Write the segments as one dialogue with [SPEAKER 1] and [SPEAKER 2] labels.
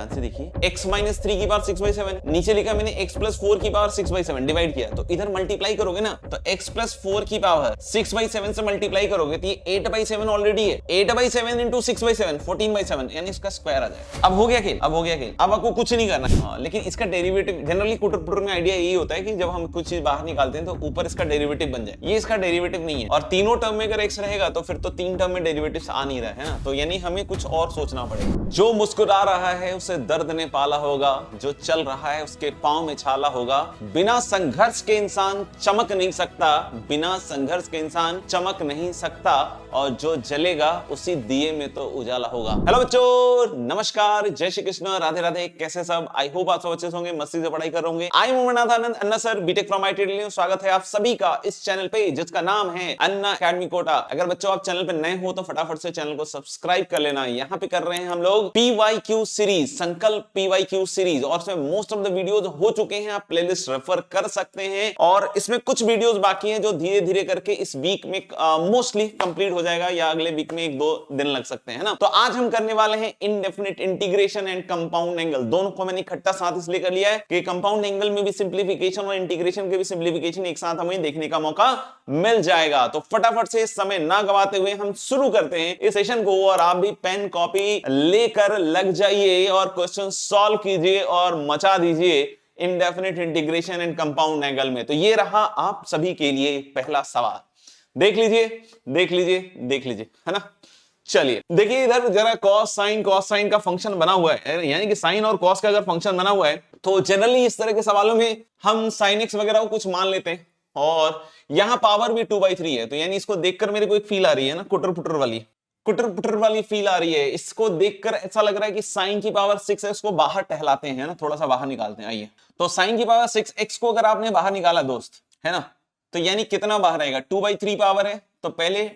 [SPEAKER 1] ध्यान से देखिए, x माइनस 3 की पावर 6/7, नीचे लिखा मैंने x प्लस 4 की पावर 6/7, डिवाइड किया तो इधर मल्टीप्लाई करोगे ना तो x प्लस 4 की पावर 6/7 से मल्टीप्लाई करोगे तो ये 8/7 ऑलरेडी है, 8/7 इंटू 6/7 14/7, यानी इसका स्क्वायर आ जाएगा। अब हो गया खेल, अब हो गया खेल, अब आपको कुछ नहीं करना। हाँ, लेकिन इसका डेरिवेटिव जनरली कुटर पुटर में आइडिया यही होता है कि जब हम कुछ चीज बाहर निकालते हैं तो ऊपर इसका डेरिवेटिव बन जाए। ये इसका डेरिवेटिव नहीं है, और तीनों टर्म में अगर x रहेगा तो फिर तो 3 टर्म में डेरिवेटिव आ नहीं रहा है ना, तो यानी हमें कुछ और सोचना पड़ेगा। जो मुस्कुरा रहा है उसे दर्द ने पाला होगा, जो चल रहा है उसके पांव में छाला होगा, बिना संघर्ष के इंसान चमक नहीं सकता, बिना संघर्ष के इंसान चमक नहीं सकता, और जो जलेगा उसी दिए में तो उजाला होगा। हेलो बच्चों, नमस्कार, जय श्री कृष्ण, राधे राधे, कैसे सब? आई होप आप सब अच्छे होंगे, मस्ती से पढ़ाई कर रहे होंगे। I am Umarnath Anand, Anna sir, BTech from IT. स्वागत है आप सभी का इस चैनल पे जिसका नाम है अन्ना अकेडमी कोटा। अगर बच्चों आप चैनल पे नए हो तो फटाफट से चैनल को सब्सक्राइब कर लेना। यहाँ पे कर रहे हैं हम लोग PYQ सीरीज, संकल्प PYQ सीरीज, और इसमें मोस्ट ऑफ द वीडियोस हो चुके हैं, आप प्लेलिस्ट रेफर कर सकते हैं, और इसमें कुछ वीडियोस बाकी हैं जो धीरे धीरे करके इस वीक में मोस्टली कंप्लीट हो जाएगा, या अगले वीक में 1-2 दिन लग सकते हैं ना। तो आज हम करने वाले हैं indefinite integration and compound angle. दोनों को मैंने इकट्ठा साथ इसलिए कर लिया है कि कंपाउंड एंगल में भी सिंप्लीफिकेशन और इंटीग्रेशन के भी सिंप्लीफिकेशन एक साथ हमें देखने का मौका मिल जाएगा। तो फटाफट से समय ना गवाते हुए हम शुरू करते हैं इस सेशन को, और आप भी पेन कॉपी लेकर लग जाइए और क्वेश्चन सॉल्व कीजिए और मचा दीजिए indefinite integration and compound angle में। तो ये रहा आप सभी के लिए पहला सवाल, देख लीजिए देख लीजिए देख लीजिए, है ना। चलिए देखिए, इधर जरा कॉस साइन का फंक्शन बना हुआ है, यानी कि साइन और कॉस का अगर फंक्शन बना हुआ है तो जनरली इस तरह के सवालों में हम साइन एक्स वगैरह को कुछ मान लेते हैं, और यहां पावर भी 2/3 है, तो यानी इसको देखकर मेरे को एक फील आ रही है ना, कुटर पुटर वाली फील आ रही है। इसको देखकर ऐसा लग रहा है कि साइन की पावर 6x को बाहर टहलाते हैं ना, थोड़ा सा बाहर निकालते हैं। आइए, तो साइन की पावर 6x को अगर आपने बाहर निकाला दोस्त, है ना, तो यानी कितना बाहर आएगा? 2/3 पावर है, तो पहले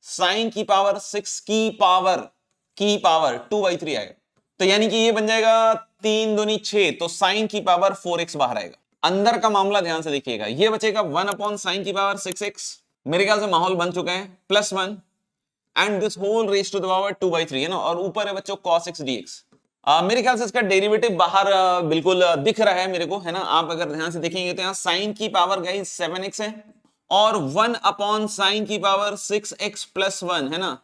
[SPEAKER 1] साइन की पावर 6 की पावर 2/3 आएगा, तो यानी कि ये बन जाएगा 3 दूनी 6, तो साइन की पावर 4x बाहर आएगा। अंदर का मामला ध्यान से देखिएगा, ये बचेगा 1 साइन की पावर 6x। मेरे ख्याल से माहौल बन चुका है, +1 and this whole raise to the power 2/3, है ना, और ऊपर है बच्चों cos x dx। मेरे ख्याल से इसका डेरिवेटिव बाहर बिल्कुल दिख रहा है मेरे को, है ना। आप अगर ध्यान से देखेंगे तो यहाँ साइन की पावर गाइस 7x है, और 1 साइन की पावर 6x + 1, है ना,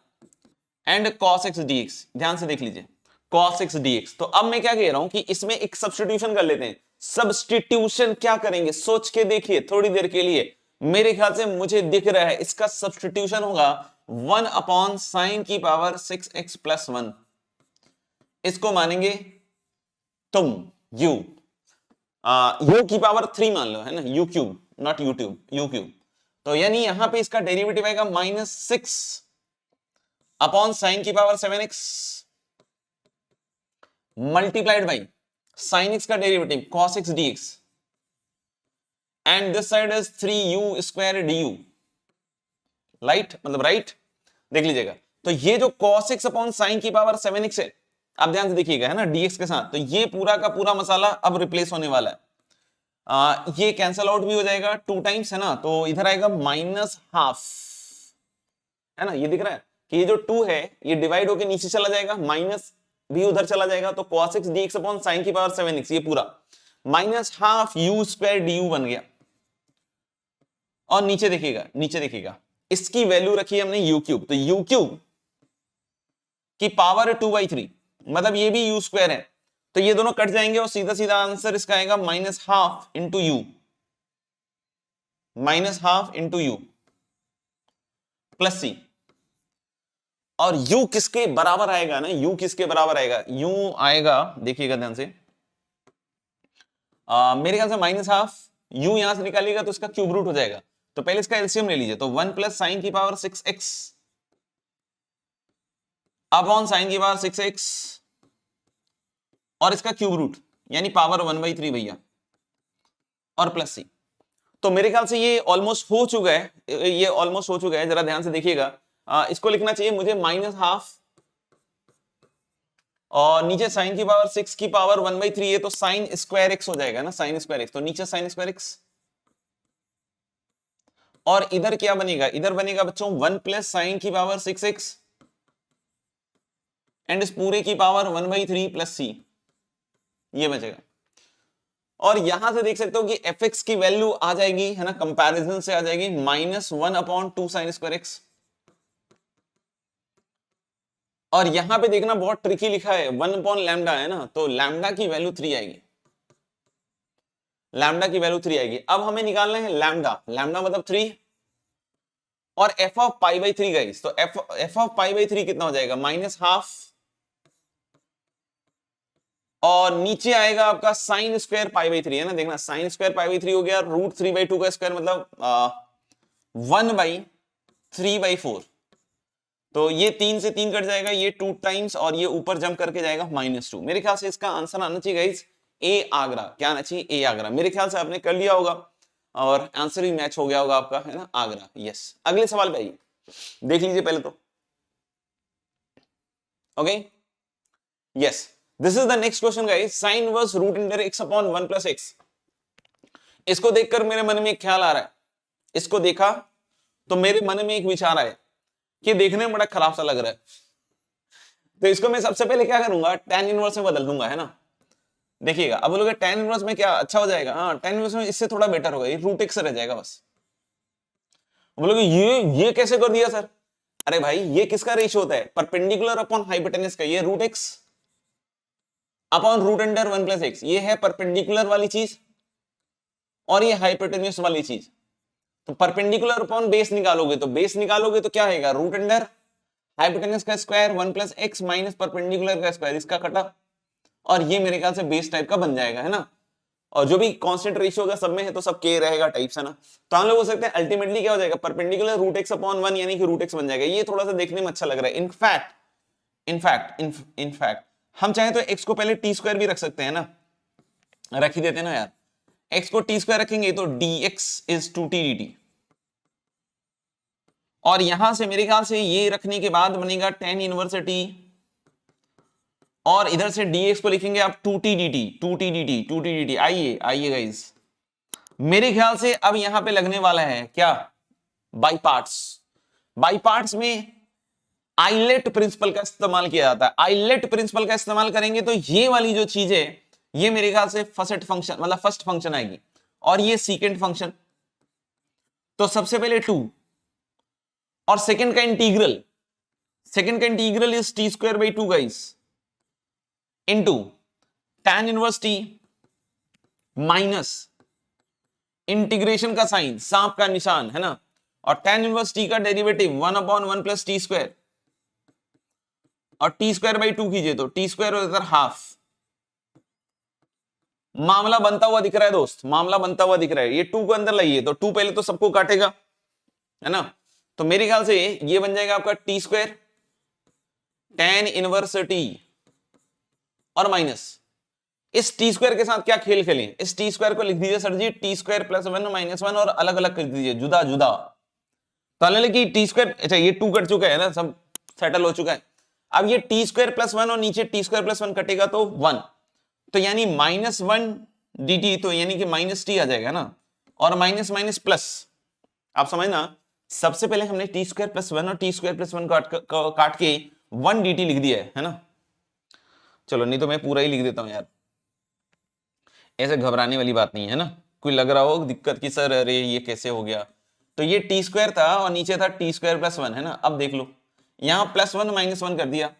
[SPEAKER 1] एंड cos x dx। ध्यान से देख लीजिए cos x dx। तो अब मैं क्या कह रहा हूं कि इसमें एक सब्स्टिट्यूशन कर लेते हैं। सब्स्टिट्यूशन क्या करेंगे, सोच के देखिए थोड़ी देर के लिए। मेरे ख्याल से मुझे दिख रहा है इसका सब्स्टिट्यूशन होगा 1 साइन की पावर 6x + 1। इसको मानेंगे तुम u की पावर 3 मान लो, है ना, u³ नॉट यूट्यूब, u³। तो यानी यहां पे इसका डेरिवेटिव आएगा -6 साइन की power 7x multiplied by sin x का derivative cos x dx, and this side is 3u² du, right, मतलब राइट। देख लीजिएगा, तो ये जो cos x साइन की पावर 7x है, आप ध्यान से देखिएगा, है ना, dx के साथ, तो ये पूरा का पूरा मसाला अब रिप्लेस होने वाला है। ये कैंसल आउट भी हो जाएगा 2 टाइम्स, है ना, तो इधर आएगा -½ है ना। ये दिख रहा है कि ये जो 2 है ये डिवाइड होके नीचे चला जाएगा, माइनस भी उधर चला जाएगा, तो cos x dx साइन की पावर 7x ये पूरा -½ u² du बन गया। और नीचे देखिएगा इसकी वैल्यू रखी हमने u³, तो u³ की पावर 2/3, मतलब ये भी u² है, तो ये दोनों कट जाएंगे और सीधा सीधा आंसर इसका आएगा -½ u प्लस c। और u किसके बराबर आएगा ना, u किसके बराबर आएगा, u आएगा, देखिएगा ध्यान से, मेरे ख्याल से -½ u यहां से निकालिएगा तो इसका क्यूब रूट हो जाएगा। तो पहले इसका एलसीएम ले लीजिए, तो 1 साइन की पावर 6x साइन की पावर 6x और इसका क्यूब रूट, यानी पावर 1/3 भैया, और प्लस c। तो मेरे ख्याल से ये ऑलमोस्ट हो चुका है, जरा ध्यान से देखिएगा। इसको लिखना चाहिए मुझे -½ और नीचे साइन की पावर 6 की पावर 1/3 है, तो sin² x हो जाएगा ना, sin² x, तो नीचे sin² x, और इधर क्या बनेगा, इधर बनेगा बच्चों 1 साइन की पावर 6x एंड इस पूरे की पावर 1/3 प्लस c। ये बचेगा। और यहां से देख सकते हो कि fx की वैल्यू आ जाएगी, है ना, कंपैरिजन से आ जाएगी -1/2 sin²x। और यहां पे देखना बहुत ट्रिकी लिखा है, 1/λ है ना, तो लैम्डा की वैल्यू 3 आएगी, लैम्डा की वैल्यू 3 आएगी। अब हमें निकालना है लैम्डा, लैम्डा मतलब 3 और f of pi by 3 guys, तो f ऑफ पाई बाई 3 कितना हो जाएगा, -½ और नीचे आएगा आपका sin² पाई बाई 3, है ना, देखना sin² पाई बाई 3 हो गया, √3/2 का स्क्वायर मतलब 1/3/4। तो ये 3 से 3 कट जाएगा, ये 2 टाइम्स और ये ऊपर जंप करके जाएगा -2। मेरे ख्याल से इसका आंसर आना चाहिए गाइस ए आगरा। क्या आना चाहिए, ए आगरा। मेरे ख्याल से आपने कर लिया होगा और आंसर भी मैच हो गया होगा आपका, है ना, आगरा। यस, अगले सवाल पे आइए, देख लीजिए पहले तो। Okay, yes, this is the next question guys, sin inverse √x/1 + x। इसको देखकर मेरे मन में एक ख्याल आ रहा है, इसको देखा तो मेरे मन में एक विचार आया कि देखने में बड़ा खराब सा लग रहा है, तो इसको मैं सबसे पहले क्या करूंगा, tan इनवर्स में बदल दूंगा, है ना। देखिएगा, अब बोलोगे tan इनवर्स में क्या अच्छा हो जाएगा, हाँ tan इनवर्स में इससे थोड़ा बेटर होगा, ये √x रह जाएगा बस। बोलोगे ये कैसे कर दिया सर, अरे भाई ये किसका रेशियो होता है, परपेंडिकुलर अपॉन हाइपोटेनस का, ये √x अपॉन √1 + x, ये है परपेंडिकुलर वाली चीज और ये हाइपोटेन्यूस वाली चीज। तो परपेंडिकुलर अपॉन बेस निकालोगे तो क्या आएगा, √, हाइपोटेन्यूस का स्क्वायर 1 + x माइनस परपेंडिकुलर का स्क्वायर, इसका कटा, और ये मेरे ख्याल से बेस टाइप का बन जाएगा, है ना। और जो भी कांस्टेंट रेशियो का सब में है तो सब k रहेगा टाइप्स, है ना। तो हम लोग बोल सकते हैं अल्टीमेटली क्या हो जाएगा, परपेंडिकुलर √x/1 यानी कि √x बन जाएगा। ये थोड़ा सा देखने में अच्छा लग रहा है। इनफैक्ट हम चाहे तो x को पहले t² भी रख सकते हैं ना, रख ही देते हैं ना यार। x को t² रखेंगे तो dx = 2t dt, और यहां से मेरे ख्याल से ये रखने के बाद बनेगा tan इनवर्स t, और इधर से dx को लिखेंगे आप 2t dt। आइए गाइस, मेरे ख्याल से अब यहां पे लगने वाला है क्या, बाई पार्ट्स में आइलेट प्रिंसिपल का इस्तेमाल किया जाता है। आइलेट प्रिंसिपल का इस्तेमाल करेंगे तो ये वाली जो चीज है ये मेरे ख्याल से फर्स्ट फंक्शन आएगी और ये सेकंड फंक्शन। तो सबसे पहले 2 और सेकंड का integral is t²/2 guys, into tan inverse t minus integration का साइन, सांप का निशान, है ना, और tan इनवर्स t का डेरिवेटिव 1/1 + t², और t²/2 कीजिए तो t² होता है ½ मामला बनता हुआ दिख रहा है दोस्त, मामला बनता हुआ दिख रहा है। ये 2 को अंदर लाइए तो 2 पहले तो सबको काटेगा, है ना। तो मेरे ख्याल से ये बन जाएगा आपका t² tan इनवर्स t और माइनस इस t² के साथ क्या खेल खेलें, इस t² को लिख दीजिए सर जी t² + 1 - 1 और अलग अलग कर दीजिए, जुदा जुदा। तो कि t², अच्छा ये 2 कट चुका है ना, सब सेटल हो चुका है। अब ये t² + 1 और नीचे t² + 1 कटेगा तो 1, तो यानी -1 dt, तो यानी कि -t आ जाएगा ना, और माइनस माइनस प्लस। आप समझना, सबसे पहले हमने t² + 1 और t² + 1 काट के 1 dt लिख दिया है ना। चलो नहीं तो मैं पूरा ही लिख देता हूं यार, ऐसे घबराने वाली बात नहीं है ना। कोई लग रहा हो दिक्कत की सर अरे ये कैसे हो गया, तो ये t² था और नीचे था t² + 1, है ना। अब देख लो यहां +1 - 1 कर दिया।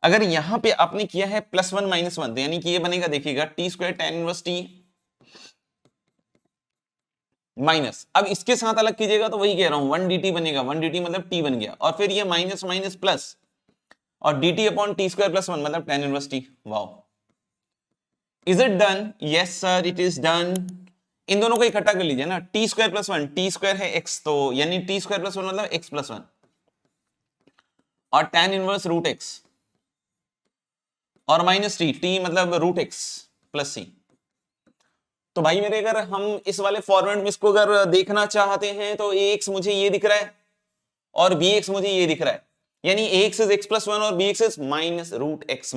[SPEAKER 1] अगर यहां पे आपने किया है +1 - 1 तो यानी कि ये बनेगा, देखिएगा t² tan inverse t minus, अब इसके साथ अलग कीजिएगा तो वही कह रहा हूं 1 dt बनेगा, 1 dt मतलब t बन गया, और फिर ये माइनस माइनस प्लस और dt/t² + 1 मतलब tan inverse t। Wow, is it done, yes sir it is done. इन दोनों को इकट्ठा कर लीजिए ना, t² + 1, t² है x, तो यानी t² + 1 मतलब x + 1 और tan इनवर्स √x और माइनस t मतलब √x + c। तो भाई मेरे अगर हम इस वाले फॉर्मेट में इसको अगर देखना चाहते हैं तो ax मुझे ये दिख रहा है और bx मुझे ये दिख रहा है, यानी ax इज x + 1 और bx इज -√x।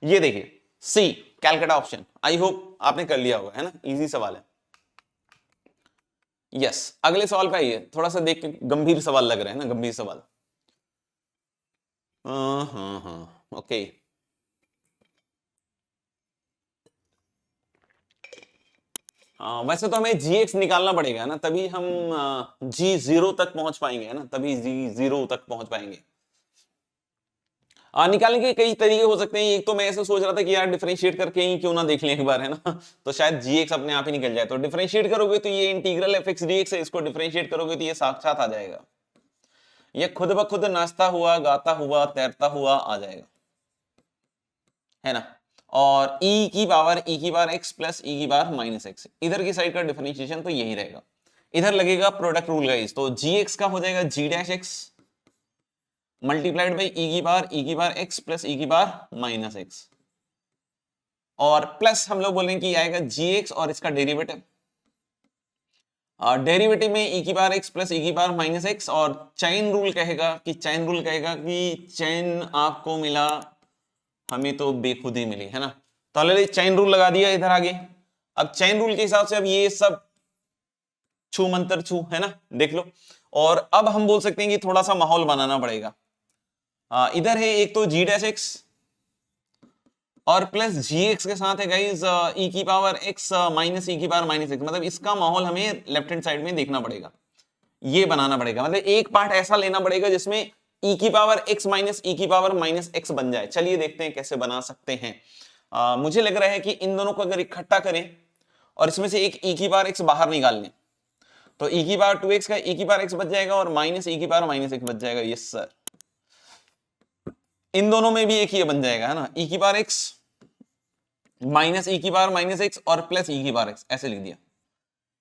[SPEAKER 1] ये देखिए सी कैलकाटा ऑप्शन, आई होप आपने कर लिया होगा, है ना, इजी सवाल है। यस, अगले सवाल पे आइए, थोड़ा सा देख के गंभीर सवाल लग रहा है ना, गंभीर सवाल। हाँ, ओके, वैसे तो हमें gx निकालना पड़ेगा ना, तभी हम g जीरो तक पहुंच पाएंगे, है ना, तभी g जीरो तक पहुंच पाएंगे। निकालने के कई तरीके हो सकते हैं। एक तो मैं ऐसे सोच रहा था कि यार डिफरेंशिएट करके ही क्यों ना देख लें एक बार, है ना, तो शायद gx अपने आप ही निकल जाए। तो डिफरेंशिएट करोगे तो ये इंटीग्रल fx dx है, इसको डिफरेंशिएट करोगे तो ये साक्षात आ जाएगा, ये खुद ब खुद नाचता हुआ, गाता हुआ, तैरता हुआ आ जाएगा, है ना। और e की बार x प्लस e की बार माइनस एक्स, इधर की साइड का डिफरेंशिएशन तो यही रहेगा। इधर लगेगा प्रोडक्ट रूल गाइस, तो gx का हो जाएगा g dash x multiplied by e की बार x प्लस e की बार माइनस एक्स, और प्लस हम लोग बोलेंगे कि आएगा gx और इसका डेरिवेटिव, डेरिवेटिव में e की बार x प्लस e की बार माइनस एक्स, और चेन रूल कहेगा कि चेन आपको मिला, हमें तो बेखुदी मिली, है ना। तो ऑलरेडी चेन रूल लगा दिया इधर आगे। अब चेन रूल के हिसाब से अब ये सब छू मंतर छू, है ना, देख लो। और अब हम बोल सकते हैं कि थोड़ा सा माहौल बनाना पड़ेगा। इधर है एक तो g डैश x और प्लस gx के साथ है गाइस e की पावर x माइनस e की पावर माइनस एक्स, मतलब इसका माहौल हमें लेफ्ट हैंड साइड में देखना पड़ेगा, ये बनाना पड़ेगा। मतलब एक पार्ट ऐसा लेना पड़ेगा जिसमें e की पावर x माइनस e की पावर माइनस एक्स बन जाए। चलिए देखते हैं कैसे बना सकते हैं। मुझे लग रहा है कि इन दोनों को अगर इकट्ठा करें और इसमें से एक e की पावर x बाहर निकाल लें, तो e की पावर 2x का e की पावर x बच जाएगा और माइनस e की पावर माइनस एक्स बच जाएगा। यस सर, इन दोनों में भी एक ये बन जाएगा, है ना, e की पावर x माइनस e की पावर माइनस एक्स और प्लस e की पावर x, ऐसे लिख दिया।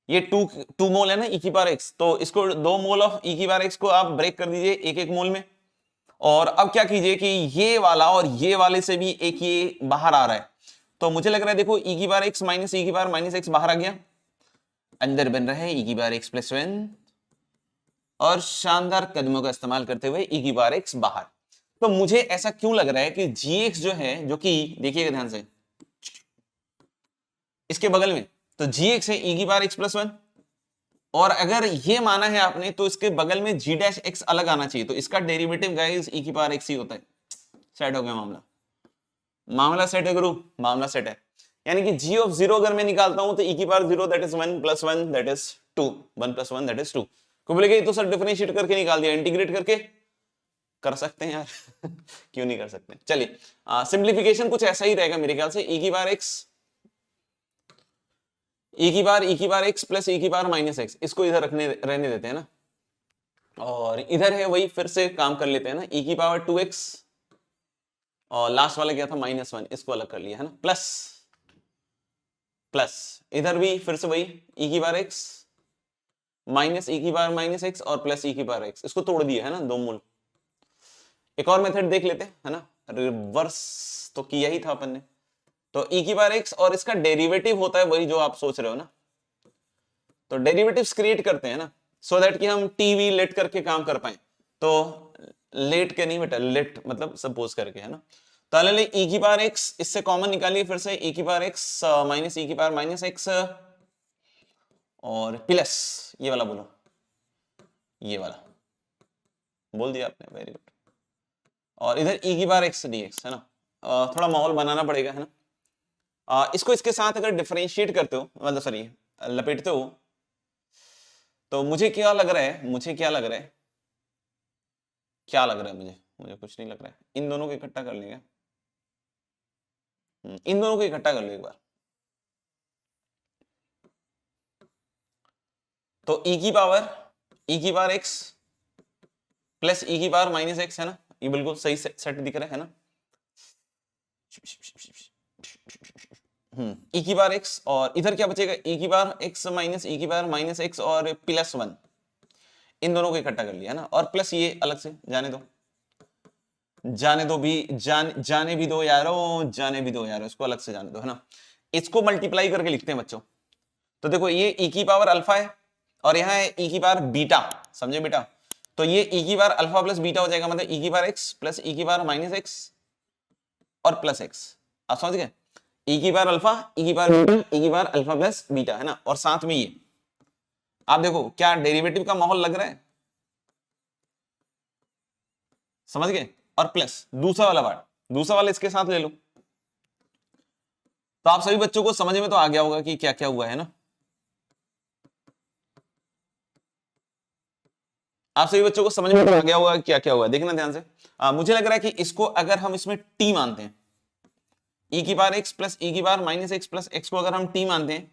[SPEAKER 1] ये टू मोल है ना e की पावर x, तो इसको 2 मोल ऑफ e की पावर x को आप ब्रेक कर दीजिए एक एक मोल में। और अब क्या कीजिए कि ये वाला और ये वाले से भी एक ये बाहर आ रहा है, तो मुझे लग रहा है देखो e की पावर x माइनस e की पावर माइनस एक्स बाहर आ गया, अंदर बन रहा है e की पावर x प्लस 1, और शानदार कदमों का इस्तेमाल करते हुए e की पावर x बाहर। तो मुझे ऐसा क्यों लग रहा है कि gx जो है, जो कि देखिएगा ध्यान से इसके बगल में, तो gx है e की पावर x प्लस 1, और अगर ये माना है आपने तो इसके बगल में g डैश x अलग आना चाहिए, तो इसका डेरिवेटिव गाइस e की पावर x ही होता है। सेट हो गया मामला, मामला सेट है गुरु, मामला सेट है। यानी कि g ऑफ 0 अगर मैं निकालता हूं तो e की power 0 that is 1 plus 1 that is 2, 1 plus 1 that is 2। को बोलेगा ये तो सर डिफरेंशिएट करके निकाल दिया, इंटीग्रेट करके कर सकते हैं यार क्यों नहीं कर सकते। चलिए सिंप्लीफिकेशन कुछ ऐसा ही रहेगा मेरे ख्याल से, e की बार x e की बार x प्लस e की बार माइनस एक्स, इसको इधर रहने देते हैं ना, और इधर है वही फिर से काम कर लेते हैं ना, e की पावर 2x और लास्ट वाला क्या था माइनस 1, इसको अलग कर लिया, है ना, प्लस प्लस इधर भी फिर से वही e की बार x माइनस e की बार माइनस एक्स और प्लस e की बार x, इसको तोड़ दिया, है ना, 2 मूल। एक और मेथड देख लेते हैं, है ना, रिवर्स तो किया ही था अपन ने। तो e की बार x और इसका डेरिवेटिव होता है वही जो आप सोच रहे हो ना, तो डेरिवेटिव्स क्रिएट करते हैं ना, सो दैट कि हम टीवी लेट करके काम कर पाए। तो लेट के नहीं बेटा, लेट मतलब सपोज करके, है ना। तो अल्ले e की बार x इससे कॉमन निकालिए, फिर से e की बार x माइनस e की बार माइनस एक्स और प्लस ये वाला बोलो, ये वाला बोल दिया आपने, वेरी गुड। और इधर e की बार x dx, है ना, थोड़ा माहौल बनाना पड़ेगा, है ना। इसको इसके साथ अगर डिफरेंशिएट करते हो, मतलब सॉरी लपेटते हो, तो मुझे क्या लग रहा है, मुझे कुछ नहीं लग रहा है। इन दोनों को इकट्ठा कर लेंगे, इन दोनों को इकट्ठा कर लो एक बार। तो e की पावर x प्लस e की पावर माइनस एक्स, है ना, ये बिल्कुल सही सेट दिख रहा है ना। e की बार x और इधर क्या बचेगा, e की बार x माइनस e की बार माइनस एक्स और प्लस 1, इन दोनों को इकट्ठा कर लिया, है ना, और प्लस ये अलग से जाने दो जाने भी दो यारो, इसको अलग से जाने दो, है ना। इसको मल्टीप्लाई करके लिखते हैं बच्चों। तो देखो ये e की पावर अल्फा है और यहाँ है e की पावर बीटा, समझे बेटा। तो ये e की बार अल्फा प्लस बीटा हो जाएगा, मतलब e की बार x प्लस e की बार माइनस एक्स और प्लस x, आप समझ गए, e की बार अल्फा e की बार बीटा e की बार अल्फा प्लस बीटा, है ना। और साथ में ये आप देखो क्या डेरिवेटिव का माहौल लग रहा है, समझ गए। और प्लस दूसरा वाला इसके साथ ले लो। तो आप सभी बच्चों को समझ में तो आ गया होगा कि क्या क्या हुआ है ना। आप सभी बच्चों को समझ में आ गया होगा क्या क्या हुआ, देखना ध्यान से। मुझे लग रहा है कि इसको अगर हम इसमें टी मानते हैं, e की बार x प्लस e की बार माइनस एक्स प्लस एक्स को अगर हम टी मानते हैं,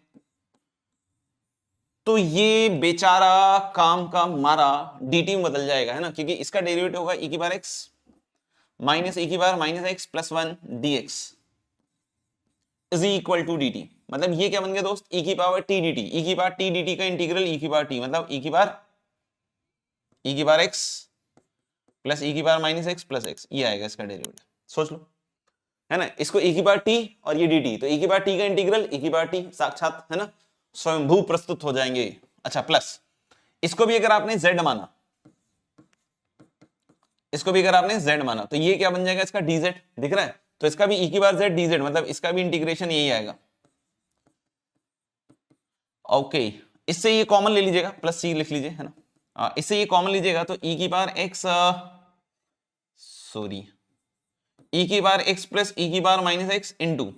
[SPEAKER 1] तो ये बेचारा काम का मारा dt में बदल जाएगा, है ना, क्योंकि इसका डेरिवेटिव होगा e की बार x माइनस e की बार minus X plus 1 dx is equal to dt। मतलब ये क्या बन गया दोस्त, e की पावर t dt, e की बार t dt का इंटीग्रल e की बार t, मतलब e की बार x प्लस e की बार माइनस एक्स प्लस एक्स, ये आएगा इसका डेरिवेटिव, सोच लो, है ना। इसको e की बार t और ये dt, तो e की बार t का इंटीग्रल e की बार t साक्षात, है ना, स्वयंभू प्रस्तुत हो जाएंगे। अच्छा, प्लस इसको भी अगर आपने z माना, इसको भी अगर आपने z माना, तो ये क्या बन जाएगा, इसका dz दिख रहा है, तो इसका भी e की बार z dz, मतलब इसका भी इंटीग्रेशन यही आएगा। ओके, इससे ये कॉमन ले लीजिएगा, प्लस c लिख लीजिए, है ना, इससे ये कॉमन लीजिएगा तो e की बार x, सॉरी, e की बार x प्लस e की बार माइनस एक्स इंटू,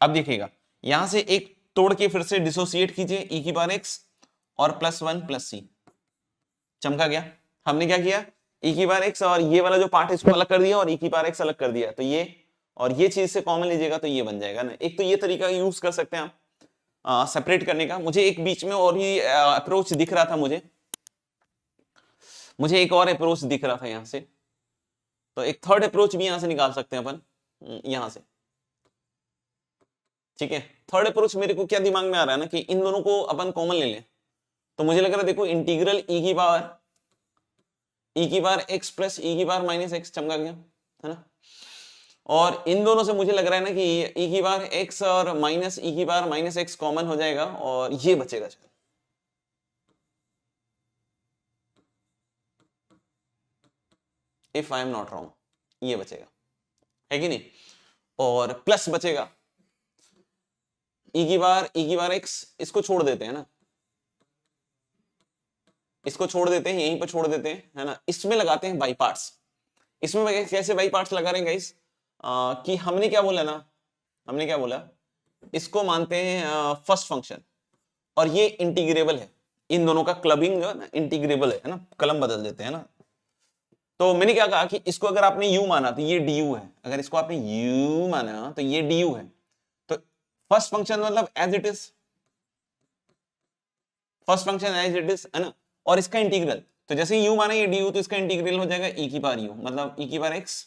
[SPEAKER 1] अब देखिएगा यहां से एक तोड़ के फिर से डिसोसिएट कीजिए, e की बार x और प्लस 1 प्लस c, चमका गया। हमने क्या किया, e की बार x और ये वाला जो पार्ट है इसको अलग कर दिया और e की बार x अलग कर दिया, तो ये और ये चीज से कॉमन लीजिएगा तो ये बन जाएगा ना। एक तो ये तरीका यूज कर सकते हैं आप सेपरेट करने का। मुझे एक बीच में और भी अप्रोच दिख रहा था, मुझे एक और अप्रोच दिख रहा था यहां से, तो एक थर्ड अप्रोच भी यहां से निकाल सकते हैं अपन, यहां से, ठीक है। थर्ड अप्रोच मेरे को क्या दिमाग में आ रहा है ना कि इन दोनों को अपन कॉमन ले लें, तो मुझे लग रहा है देखो इंटीग्रल e की बार x प्लस e की बार माइनस एक्स, चमका गया, है ना। और इन दोनों से मुझे लग रहा है ना कि e की बार x और माइनस e की बार माइनस एक्स कॉमन हो जाएगा और ये बचेगा, if I am not wrong, ये बचेगा, है कि नहीं। और प्लस बचेगा e की बार x, इसको छोड़ देते हैं ना, इसको छोड़ देते हैं, यहीं पर छोड़ देते हैं, है ना। इसमें लगाते हैं बाई पार्ट्स। इसमें कैसे बाई पार्ट्स लगा रहे हैं गाइस, कि हमने क्या बोला ना, हमने क्या बोला, इसको मानते हैं फर्स्ट फंक्शन और ये इंटीग्रेबल है, इन दोनों का क्लबिंग इंटीग्रेबल है ना, कलम बदल देते हैं ना। तो मैंने क्या कहा कि इसको अगर आपने u माना तो ये du है, अगर इसको आपने u माना तो ये du है, तो फर्स्ट फंक्शन मतलब as it is, first function as it is, है ना। और इसका इंटीग्रल, तो जैसे u माना ये du, तो इसका इंटीग्रल हो जाएगा e की बार u, मतलब e की बार x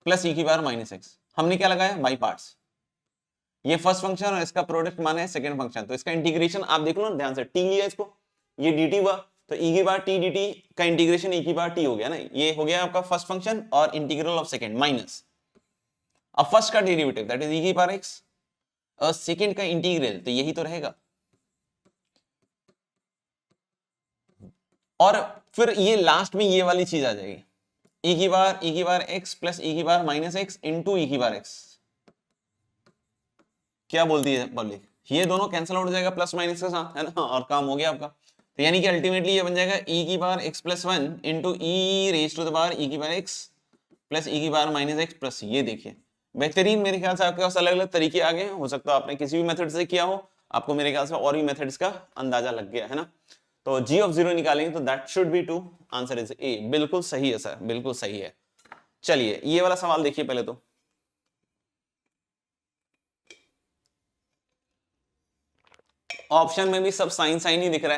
[SPEAKER 1] प्लस e की बार माइनस एक्स। हमने क्या लगाया, बाई पार्ट्स, ये फर्स्ट फंक्शन और इसका प्रोडक्ट माना है सेकंड फंक्शन, तो इसका इंटीग्रेशन आप देख लो ना ध्यान से, t लिया इसको, ये dt हुआ, तो e की बार t dt का इंटीग्रेशन e की बार t हो गया ना, ये हो गया आपका फर्स्ट फंक्शन और इंटीग्रल ऑफ सेकंड माइनस, अब फर्स्ट का डेरिवेटिव दैट इज e की बार x और सेकंड का इंटीग्रल, तो यही तो रहेगा। और फिर ये लास्ट में ये वाली चीज आ जाएगी, e की बार x प्लस e की बार माइनस एक्स इंटू e की बार x, क्या बोलती है पब्लिक, ये दोनों कैंसिल आउट हो जाएगा प्लस माइनस के साथ, है ना, और काम हो गया आपका। तो यानी कि अल्टीमेटली ये बन जाएगा e की बार x plus 1 into e raise to the power e की बार x प्लस e की बार माइनस एक्स प्लस, ये देखिए बेहतरीन। मेरे ख्याल से आपके पास अलग अलग तरीके आ गए, हो सकता है आपने किसी भी मेथड से किया हो, आपको मेरे ख्याल से और भी मेथड्स का अंदाजा लग गया है ना। तो g ऑफ 0 निकालेंगे तो that should B 2, answer is a, बिल्कुल सही है सर, बिल्कुल सही है। चलिए ये वाला सवाल देखिए पहले, तो ऑप्शन में भी सब साइन साइन ही दिख रहा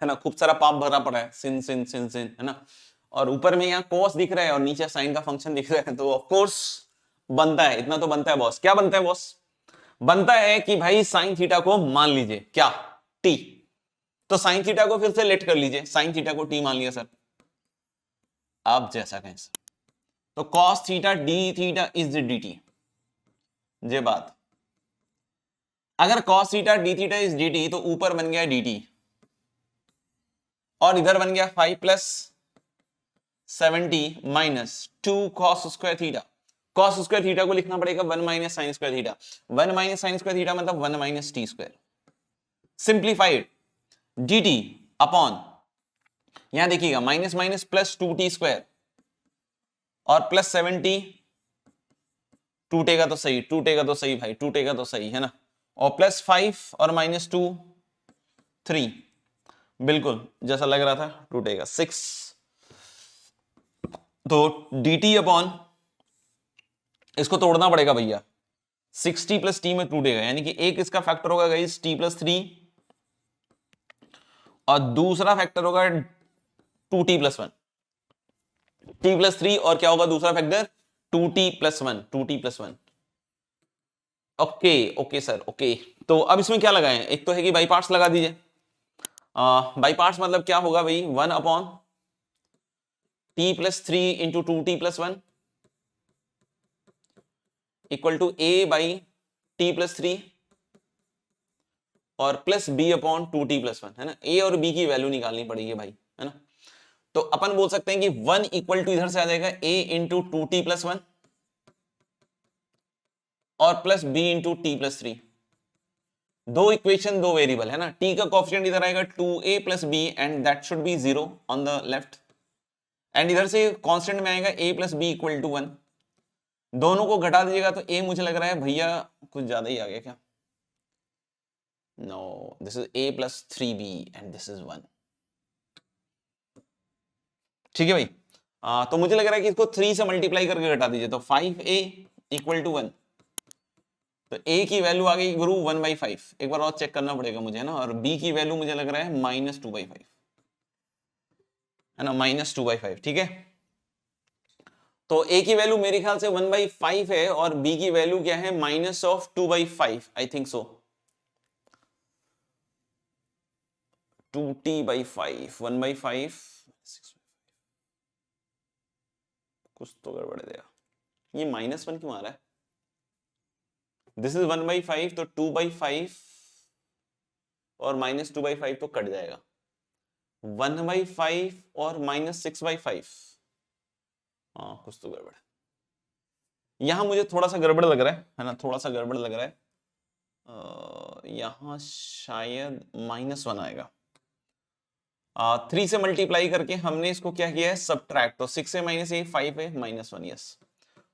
[SPEAKER 1] है ना, खूब सारा पाप भरा पड़ा है, सिन सिन सिन सिन, है ना, और ऊपर में यहाँ कोस दिख रहा है और नीचे साइन का फंक्शन दिख रहा है, तो ऑफ कोर्स बनता है, इतना तो बनता है बॉस। क्या बनता है बॉस, बनता है कि भाई साइन थीटा को मान लीजिए क्या, टी, तो साइन थीटा को फिर से लेट कर लीजिए, साइन थीटा को टी मान लिया सर, आप जैसा कहें सर। तो cos theta D theta is D T, ये बात, अगर cos theta D theta is D T, तो ऊपर बन गया डी टी और इधर बन गया 5 plus 70 minus 2 cos square theta. cos square theta को लिखना पड़ेगा 1 minus sine square theta, 1 minus sine square theta मतलब 1 minus T square, simplified D T upon, यहां देखिएगा minus minus plus 2t square और प्लस 70, टूटेगा तो सही, टूटेगा तो सही भाई, टूटेगा तो सही, है ना, और प्लस 5 और माइनस 2 3, बिल्कुल जैसा लग रहा था टूटेगा 6, तो dt अपॉन, इसको तोड़ना पड़ेगा भैया, 6t प्लस टी में टूटेगा, यानी कि एक इसका फैक्टर होगा गाइस t प्लस 3 और दूसरा फैक्टर होगा 2t प्लस 1, t प्लस 3 और क्या होगा दूसरा factor 2t plus 1, 2t plus 1। Okay okay sir okay. तो अब इसमें क्या लगाएं, एक तो है कि बाई पार्ट्स लगा दीजिए। बाई पार्ट्स मतलब क्या होगा भाई, 1 upon t plus 3 into 2t plus 1 equal to a by t plus 3 और plus b upon 2t plus 1, है ना। a और b की वैल्यू निकालनी पड़ेगी भाई, है ना। तो अपन बोल सकते हैं कि 1 इक्वल टू इधर से आ जाएगा a इंटू 2t प्लस 1 और plus b into T plus 3। दो इक्वेशन दो वेरिएबल, है ना। t का कोएफिशिएंट इधर आएगा 2a plus b and that should be 0 on the left, and इधर से कांस्टेंट में आएगा a plus b equal to 1। दोनों को घटा दीजिएगा तो a मुझे लग रहा है भैया कुछ ज्यादा ही आ गया क्या, no this is a plus 3b and this is 1। ठीक है भाई। तो मुझे लग रहा है कि इसको 3 से मल्टीप्लाई करके घटा दीजिए, तो 5a इक्वल टू 1, तो a की वैल्यू आ गई गुरु 1/5, एक बार और चेक करना पड़ेगा मुझे, है ना। और b की वैल्यू मुझे लग रहा है -2/5, है ना, -2/5। ठीक है, तो a की वैल्यू मेरे ख्याल से 1/5 है और b की वैल्यू क्या है, -2/5, आई थिंक सो। 2t/5, 1/5, कुछ तो गड़बड़ है, ये -1 क्यों आ रहा है। दिस इज 1/5, तो 2/5 और -2/5 तो कट जाएगा, 1/5 और -6/5, हाँ कुछ तो गड़बड़ है यहां, मुझे थोड़ा सा गड़बड़ लग रहा है ना, थोड़ा सा गड़बड़ लग रहा है। यहां शायद -1 आएगा। 3 से मल्टीप्लाई करके हमने इसको क्या किया है, सब्ट्रैक्ट, तो 6 से -a 5 है, -1, यस।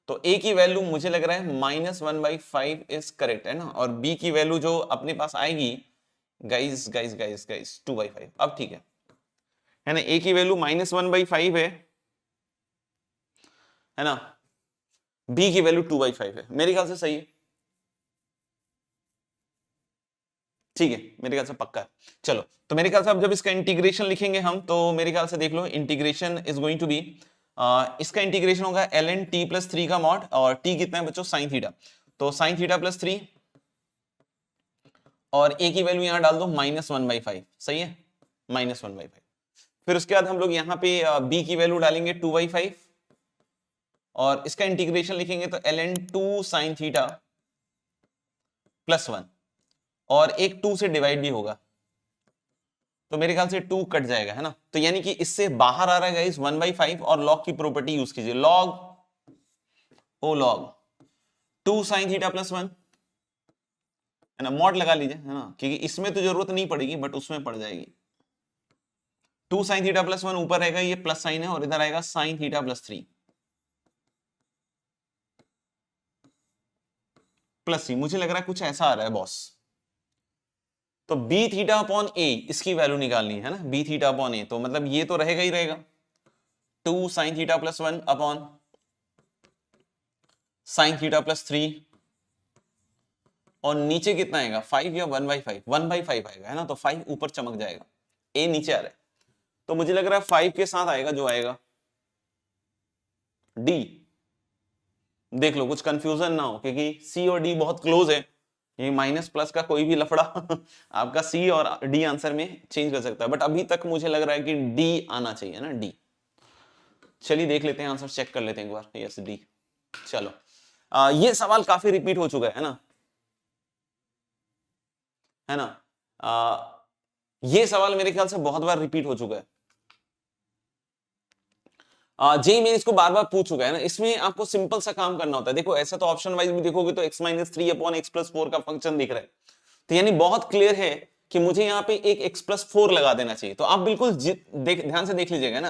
[SPEAKER 1] तो a की वैल्यू मुझे लग रहा है -1/5 इज करेक्ट, है ना। और b की वैल्यू जो अपने पास आएगी गाइस गाइस गाइस गाइस 2/5, अब ठीक है ना। a की वैल्यू -1/5 है ना, b की वैल्यू 2/5 है, मेरे ख्याल से सही है। ठीक है, मेरे ख्याल से पक्का है। चलो, तो मेरे ख्याल से अब जब इसका इंटीग्रेशन लिखेंगे हम, तो मेरे ख्याल से देख लो, integration is going to be, इसका इंटीग्रेशन होगा ln t प्लस 3 का मॉड, और t कितना है बच्चों, साइन थीटा, तो साइन थीटा प्लस 3 और a की वैल्यू यहां डाल दो -1/5, सही है, -1/5। फिर उसके बाद हम लोग यहाँ पे b की वैल्यू डालेंगे 2/5 और इसका इंटीग्रेशन लिखेंगे तो ln 2 साइन थीटा प्लस 1 और एक 2 से डिवाइड भी होगा, तो मेरे ख्याल से 2 कट जाएगा, है ना। तो यानी कि इससे बाहर आ रहा है गाइस 1/5, और लॉग की प्रॉपर्टी यूज कीजिए, लॉग ओ लॉग 2 साइन थीटा प्लस 1, है ना, मॉड लगा लीजिए, है ना, क्योंकि इसमें तो जरूरत नहीं पड़ेगी बट उसमें पड़ जाएगी। 2 साइन थीटा प्लस 1 ऊपर रहेगा, ये प्लस साइन है, और इधर आएगा साइन थीटा प्लस 3 प्लस सी, मुझे लग रहा है कुछ ऐसा आ रहा है बॉस। तो b थीटा अपॉन a, इसकी वैल्यू निकालनी है ना, b थीटा अपॉन a, तो मतलब ये तो रहेगा ही रहेगा 2 sign theta plus 1 upon sine theta plus 3, और नीचे कितना आएगा 5 या 1/5, 1/5 आएगा, है ना, तो 5 ऊपर चमक जाएगा, a नीचे आ रहा है, तो मुझे लग रहा है 5 के साथ आएगा जो आएगा d। देख लो कुछ कंफ्यूजन ना हो, क्योंकि c और d बहुत क्लोज है, ये माइनस प्लस का कोई भी लफड़ा आपका सी और डी आंसर में चेंज कर सकता है, बट अभी तक मुझे लग रहा है कि डी आना चाहिए ना, डी। चलिए देख लेते हैं आंसर, चेक कर लेते हैं एक बार, यस डी। चलो, ये सवाल काफी रिपीट हो चुका है ना, है ना। ये सवाल मेरे ख्याल से बहुत बार रिपीट हो चुका है, जेई में इसको बार बार पूछ चुका है ना। इसमें आपको सिंपल सा काम करना होता है, देखो ऐसा तो ऑप्शन वाइज भी देखोगे तो x-3 अपॉन x+4 का फंक्शन दिख रहा है, तो यानी बहुत क्लियर है कि मुझे यहाँ पे एक x+4 लगा देना चाहिए। तो आप बिल्कुल ध्यान से देख लीजिएगा ना,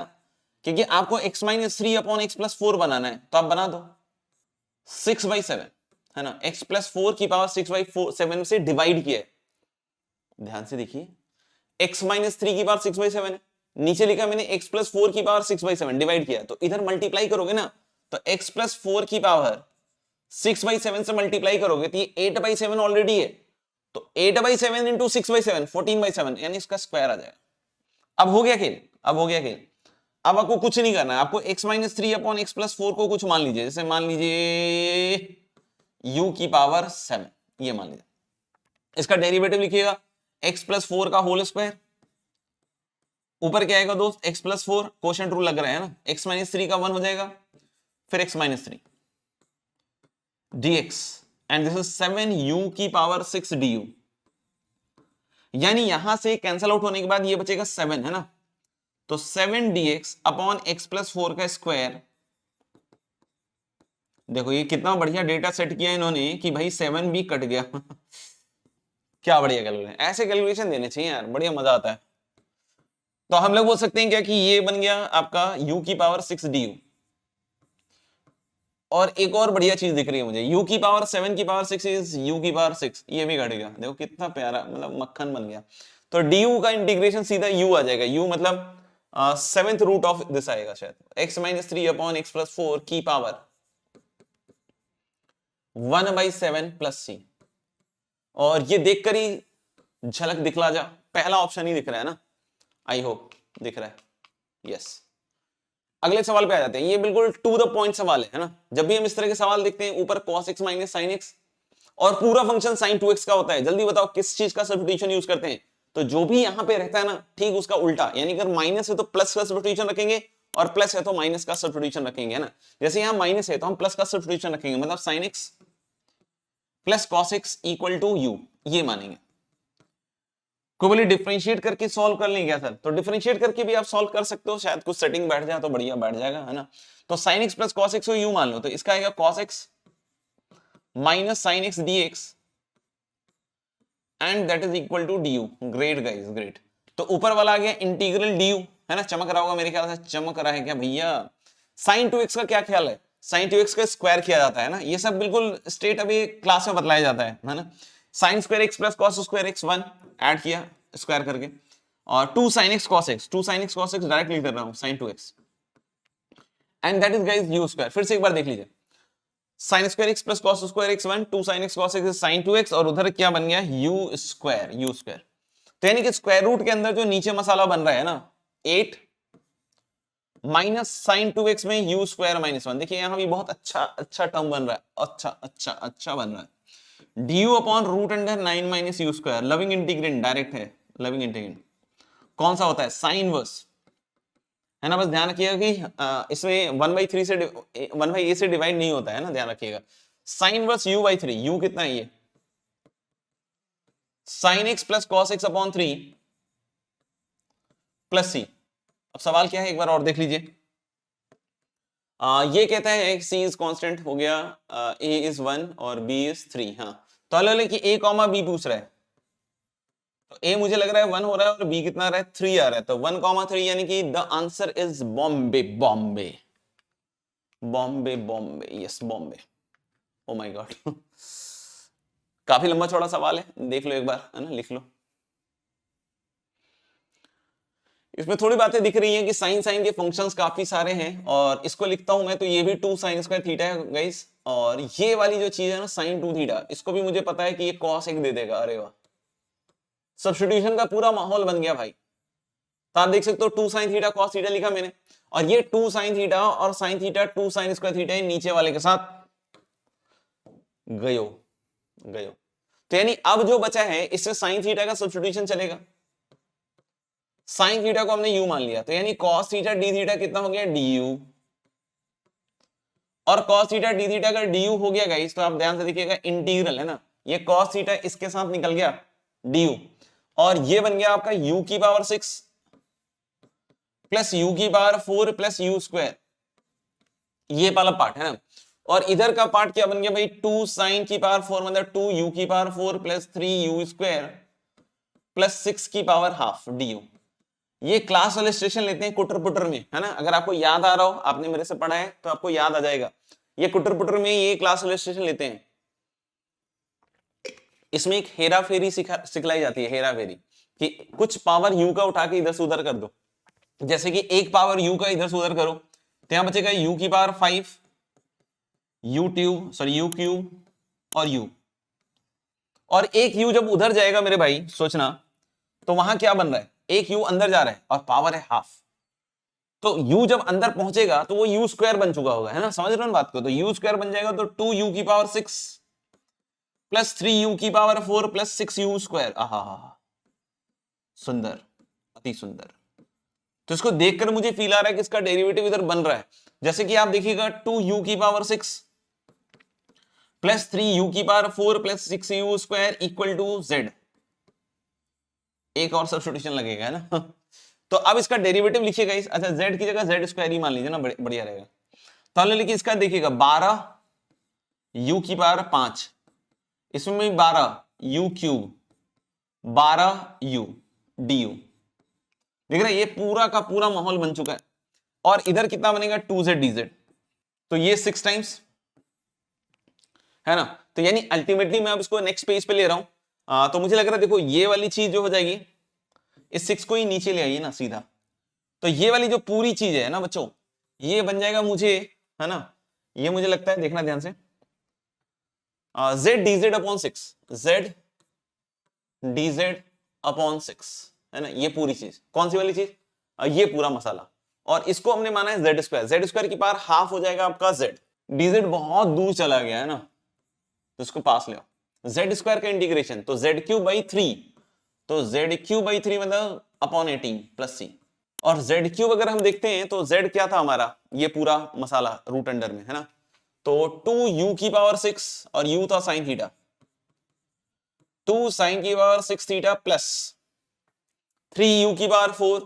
[SPEAKER 1] क्योंकि आपको x-3 अपॉन x+4 बनाना है, तो आप बना दो 6/7, है ना, x+4 की पावर 6/7 से डिवाइड किया है, ध्यान से देखिए x माइनस 3 की पावर 6/7 है, नीचे लिखा मैंने x प्लस 4 की पावर 6/7 डिवाइड किया, तो इधर मल्टीप्लाई करोगे ना तो x प्लस 4 की पावर 6/7 से मल्टीप्लाई करोगे तो ये 8/7 ऑलरेडी है, तो 8/7 इंटू 6/7 14/7 यानी इसका स्क्वायर आ जाएगा। अब हो गया खेल, अब हो गया खेल। अब आपको कुछ नहीं करना है, आपको x minus 3 upon x plus 4 को कुछ मान लीजिए, जैसे मान लीजिए u की पावर 7, ये मान लीजिए। इसका डेरिवेटिव लिखिएगा x प्लस 4 का होल स्क्वायर, ऊपर क्या आएगा दोस्त x प्लस 4, कोशेंट रूल लग रहा है ना, x माइनस 3 का 1 हो जाएगा, फिर x minus 3 dx and this is 7u की पावर 6 du, यानी यहां से कैंसल आउट होने के बाद ये बचेगा 7 है ना, तो 7 dx अपॉन x प्लस 4 का स्क्वायर। देखो ये कितना बढ़िया डेटा सेट किया इन्होंने कि भाई 7 भी कट गया क्या बढ़िया कैलकुलेशन, ऐसे कैलकुलेशन देने चाहिए यार, बढ़िया मजा आता है। तो हम लोग बोल सकते हैं क्या कि ये बन गया आपका u की पावर 6 du, और एक और बढ़िया चीज दिख रही है मुझे, u की पावर 7 की पावर 6 इज u की पावर 6, ये भी घट गया, देखो कितना प्यारा, मतलब मक्खन बन गया। तो du का इंटीग्रेशन सीधा u आ जाएगा, u मतलब 7th रूट ऑफ दिस आएगा शायद, x minus 3 upon x plus 4 की पावर 1/7 प्लस c, और ये देखकर ही झलक दिखला जा, पहला ऑप्शन ही दिख रहा है ना, आई होप दिख रहा है, यस। अगले सवाल पे आ जाते हैं, ये बिल्कुल टू द पॉइंट सवाल है ना, जब भी हम इस तरह के सवाल देखते हैं ऊपर cos x minus sin x और पूरा फंक्शन sin 2x का होता है, जल्दी बताओ किस चीज का सब्स्टिट्यूशन यूज करते हैं, तो जो भी यहां पे रहता है ना ठीक उसका उल्टा, यानी अगर माइनस है तो प्लस का सब्स्टिट्यूशन रखेंगे और प्लस है तो माइनस का सब्स्टिट्यूशन रखेंगे, है ना। जैसे यहां माइनस है तो हम प्लस का सब्स्टिट्यूशन रखेंगे, मतलब sin x plus cos x equal to u, ये मानेंगे। को बोले डिफरेंशिएट करके सॉल्व कर लेंगे क्या सर, तो डिफरेंशिएट करके भी आप सॉल्व कर सकते हो, शायद कुछ सेटिंग बैठ जाए तो बढ़िया बैठ जाएगा, है ना। तो sin x plus cos x को u मान लो, तो इसका आएगा cos x minus sin x dx and that is equal to du। Great guys great. तो ऊपर वाला आ गया इंटीग्रल du, है ना, चमक रहा होगा मेरे ख्याल से, चमक रहा है क्या भैया। sin 2x का क्या ख्याल है, sin 2x का स्क्वायर किया जाता है ना, ये सब बिल्कुल स्ट्रेट अभी क्लास में बतलाया जाता है ना। sin square x plus cos square x 1 add किया स्क्वायर करके, और 2 sin x cos x, 2 sin x cos x direct लिख रहा हूं sin 2x and that is guys u square. फिर से एक बार देख लीजिए, sin square x plus cos square x 1, 2 sin x cos x is sin 2x, और उधर क्या बन गया u स्क्वायर, u स्क्वायर। तो यानी कि स्क्वायर रूट के अंदर जो नीचे मसाला बन रहा है ना 8 माइनस sin 2x में u स्क्वायर माइनस 1, देखिए यहां भी बहुत अच्छा टर्म बन रहा है, अच्छा बन रहा है, du upon root under 9 minus u square, loving integrand direct है, लविंग इंटीग्रेंड कौन सा होता है, साइन इनवर्स, है ना। बस ध्यान रखिएगा कि इसमें 1/3 से 1/a से डिवाइड नहीं होता है ना, ध्यान रखिएगा। साइन इनवर्स u/3, u कितना है ये sin x plus cos x upon 3 plus c। अब सवाल क्या है एक बार और देख लीजिए, ये कहता है c इज कांस्टेंट हो गया, a इज 1 और b इज 3, हाँ। तो अलग कि a कॉमा b पूछ रहा है, तो a मुझे लग रहा है 1 हो रहा है और b कितना आ रहा है 3 आ रहा है, तो 1,3 यानी कि the answer is Bombay, Bombay Bombay Bombay, yes Bombay. Oh my God काफी लंबा चौड़ा सवाल है, देख लो एक बार, है ना, लिख लो। इसमें थोड़ी बातें दिख रही हैं कि साइन के फंक्शंस काफी सारे हैं, और इसको लिखता हूं मैं तो ये भी 2 sin स्क्वायर थीटा है गाइस, और ये वाली जो चीज है ना sin 2 थीटा, इसको भी मुझे पता है कि ये cos 1 दे देगा, अरे वाह, सब्स्टिट्यूशन का पूरा माहौल बन गया भाई। तो आप देख सकते हो 2 sin थीटा cos थीटा लिखा मैंने, और ये 2 sin थीटा और sin theta 2 sin square theta नीचे वाले के साथ गयो। तो यानी अब जो बचा है इससे sin थीटा का सब्स्टिट्यूशन चलेगा, sin थीटा को हमने u मान लिया, तो यानी cos थीटा d थीटा कितना हो गया du, और cos थीटा d थीटा अगर du हो गया गाइस, तो आप ध्यान से देखिएगा इंटीग्रल है ना, ये cos थीटा इसके साथ निकल गया du, और ये बन गया आपका u की पावर 6 प्लस u की पावर 4 प्लस u स्क्वायर, ये वाला पार्ट है ना। और इधर का पार्ट क्या बन गया भाई 2 sin की पावर 4 मतलब 2 u की power 4 plus 3 u square plus 6 की पावर हाफ du। ये क्लास वाले स्टेशन लेते हैं कुटर पुटर में, है ना, अगर आपको याद आ रहा हो, आपने मेरे से पढ़ा है तो आपको याद आ जाएगा, ये कुटर पुटर में ये क्लास वाले स्टेशन लेते हैं। इसमें एक हेरा फेरी सिखलाई जाती है, हेरा फेरी, कि कुछ पावर u का उठा के इधर से उधर कर दो, जैसे कि एक पावर u का इधर से उधर करो तो यहां बचेगा u की पावर 5, u क्यूब और u, और एक u जब उधर जाएगा मेरे भाई सोचना, तो वहां क्या बन रहा है, एक u अंदर जा रहा है और पावर है हाफ, तो u जब अंदर पहुंचेगा तो वो u स्क्वायर बन चुका होगा, है ना, समझ रहे हो बात को, तो u स्क्वायर बन जाएगा तो 2u की पावर 6 प्लस 3u की पावर 4 प्लस 6u स्क्वायर। आहा, सुंदर, अति सुंदर। तो इसको देखकर मुझे फील आ रहा है कि इसका डेरिवेटिव इधर बन रहा है, जैसे कि आप देखिएगा 2u की पावर 6 प्लस 3u की power 4 plus 6u square equal to z। एक और सब्स्टिट्यूशन लगेगा, है ना। तो अब इसका डेरिवेटिव लिखिएगा इस, अच्छा z की जगह z स्क्वायर ही मान लीजिए ना, बढ़िया रहेगा। तो हमने लिखिए इसका, देखिएगा 12u की पावर 5, इसमें भी 12u क्यूब 12u du, देख रहे हैं ये पूरा का पूरा माहौल बन चुका है। और इधर कितना बनेगा 2z dz, तो ये 6 टाइम्स, है ना। तो यानी अल्टीमेटली मैं अब इसको नेक्स्ट पेज पे ले रहा हूं, तो मुझे लग रहा है देखो ये वाली चीज जो हो जाएगी, इस 6 को ही नीचे ले आइए ना सीधा, तो ये वाली जो पूरी चीज है ना बच्चों, ये बन जाएगा मुझे, है ना, ये मुझे लगता है, देखना ध्यान से, z dz upon 6, z dz upon 6, है ना, ये पूरी चीज, कौन सी वाली चीज, ये पूरा मसाला, और इसको हमने माना है z स्क्वायर की पावर हाफ हो जाएगा आपका z, dz बहुत दूर चला गया है ना, तो इसको पास ले आओ, z स्क्वायर का इंटीग्रेशन, तो z क्यूब बाई 3, तो z क्यूब बाई 3 मतलब अपॉन 18 प्लस c, और z क्यूब अगर हम देखते हैं तो z क्या था हमारा, ये पूरा मसाला रूट अंडर में, है ना, तो 2u की पावर 6 और u था साइन थीटा, 2 साइन की पावर 6 थीटा प्लस 3u की पावर 4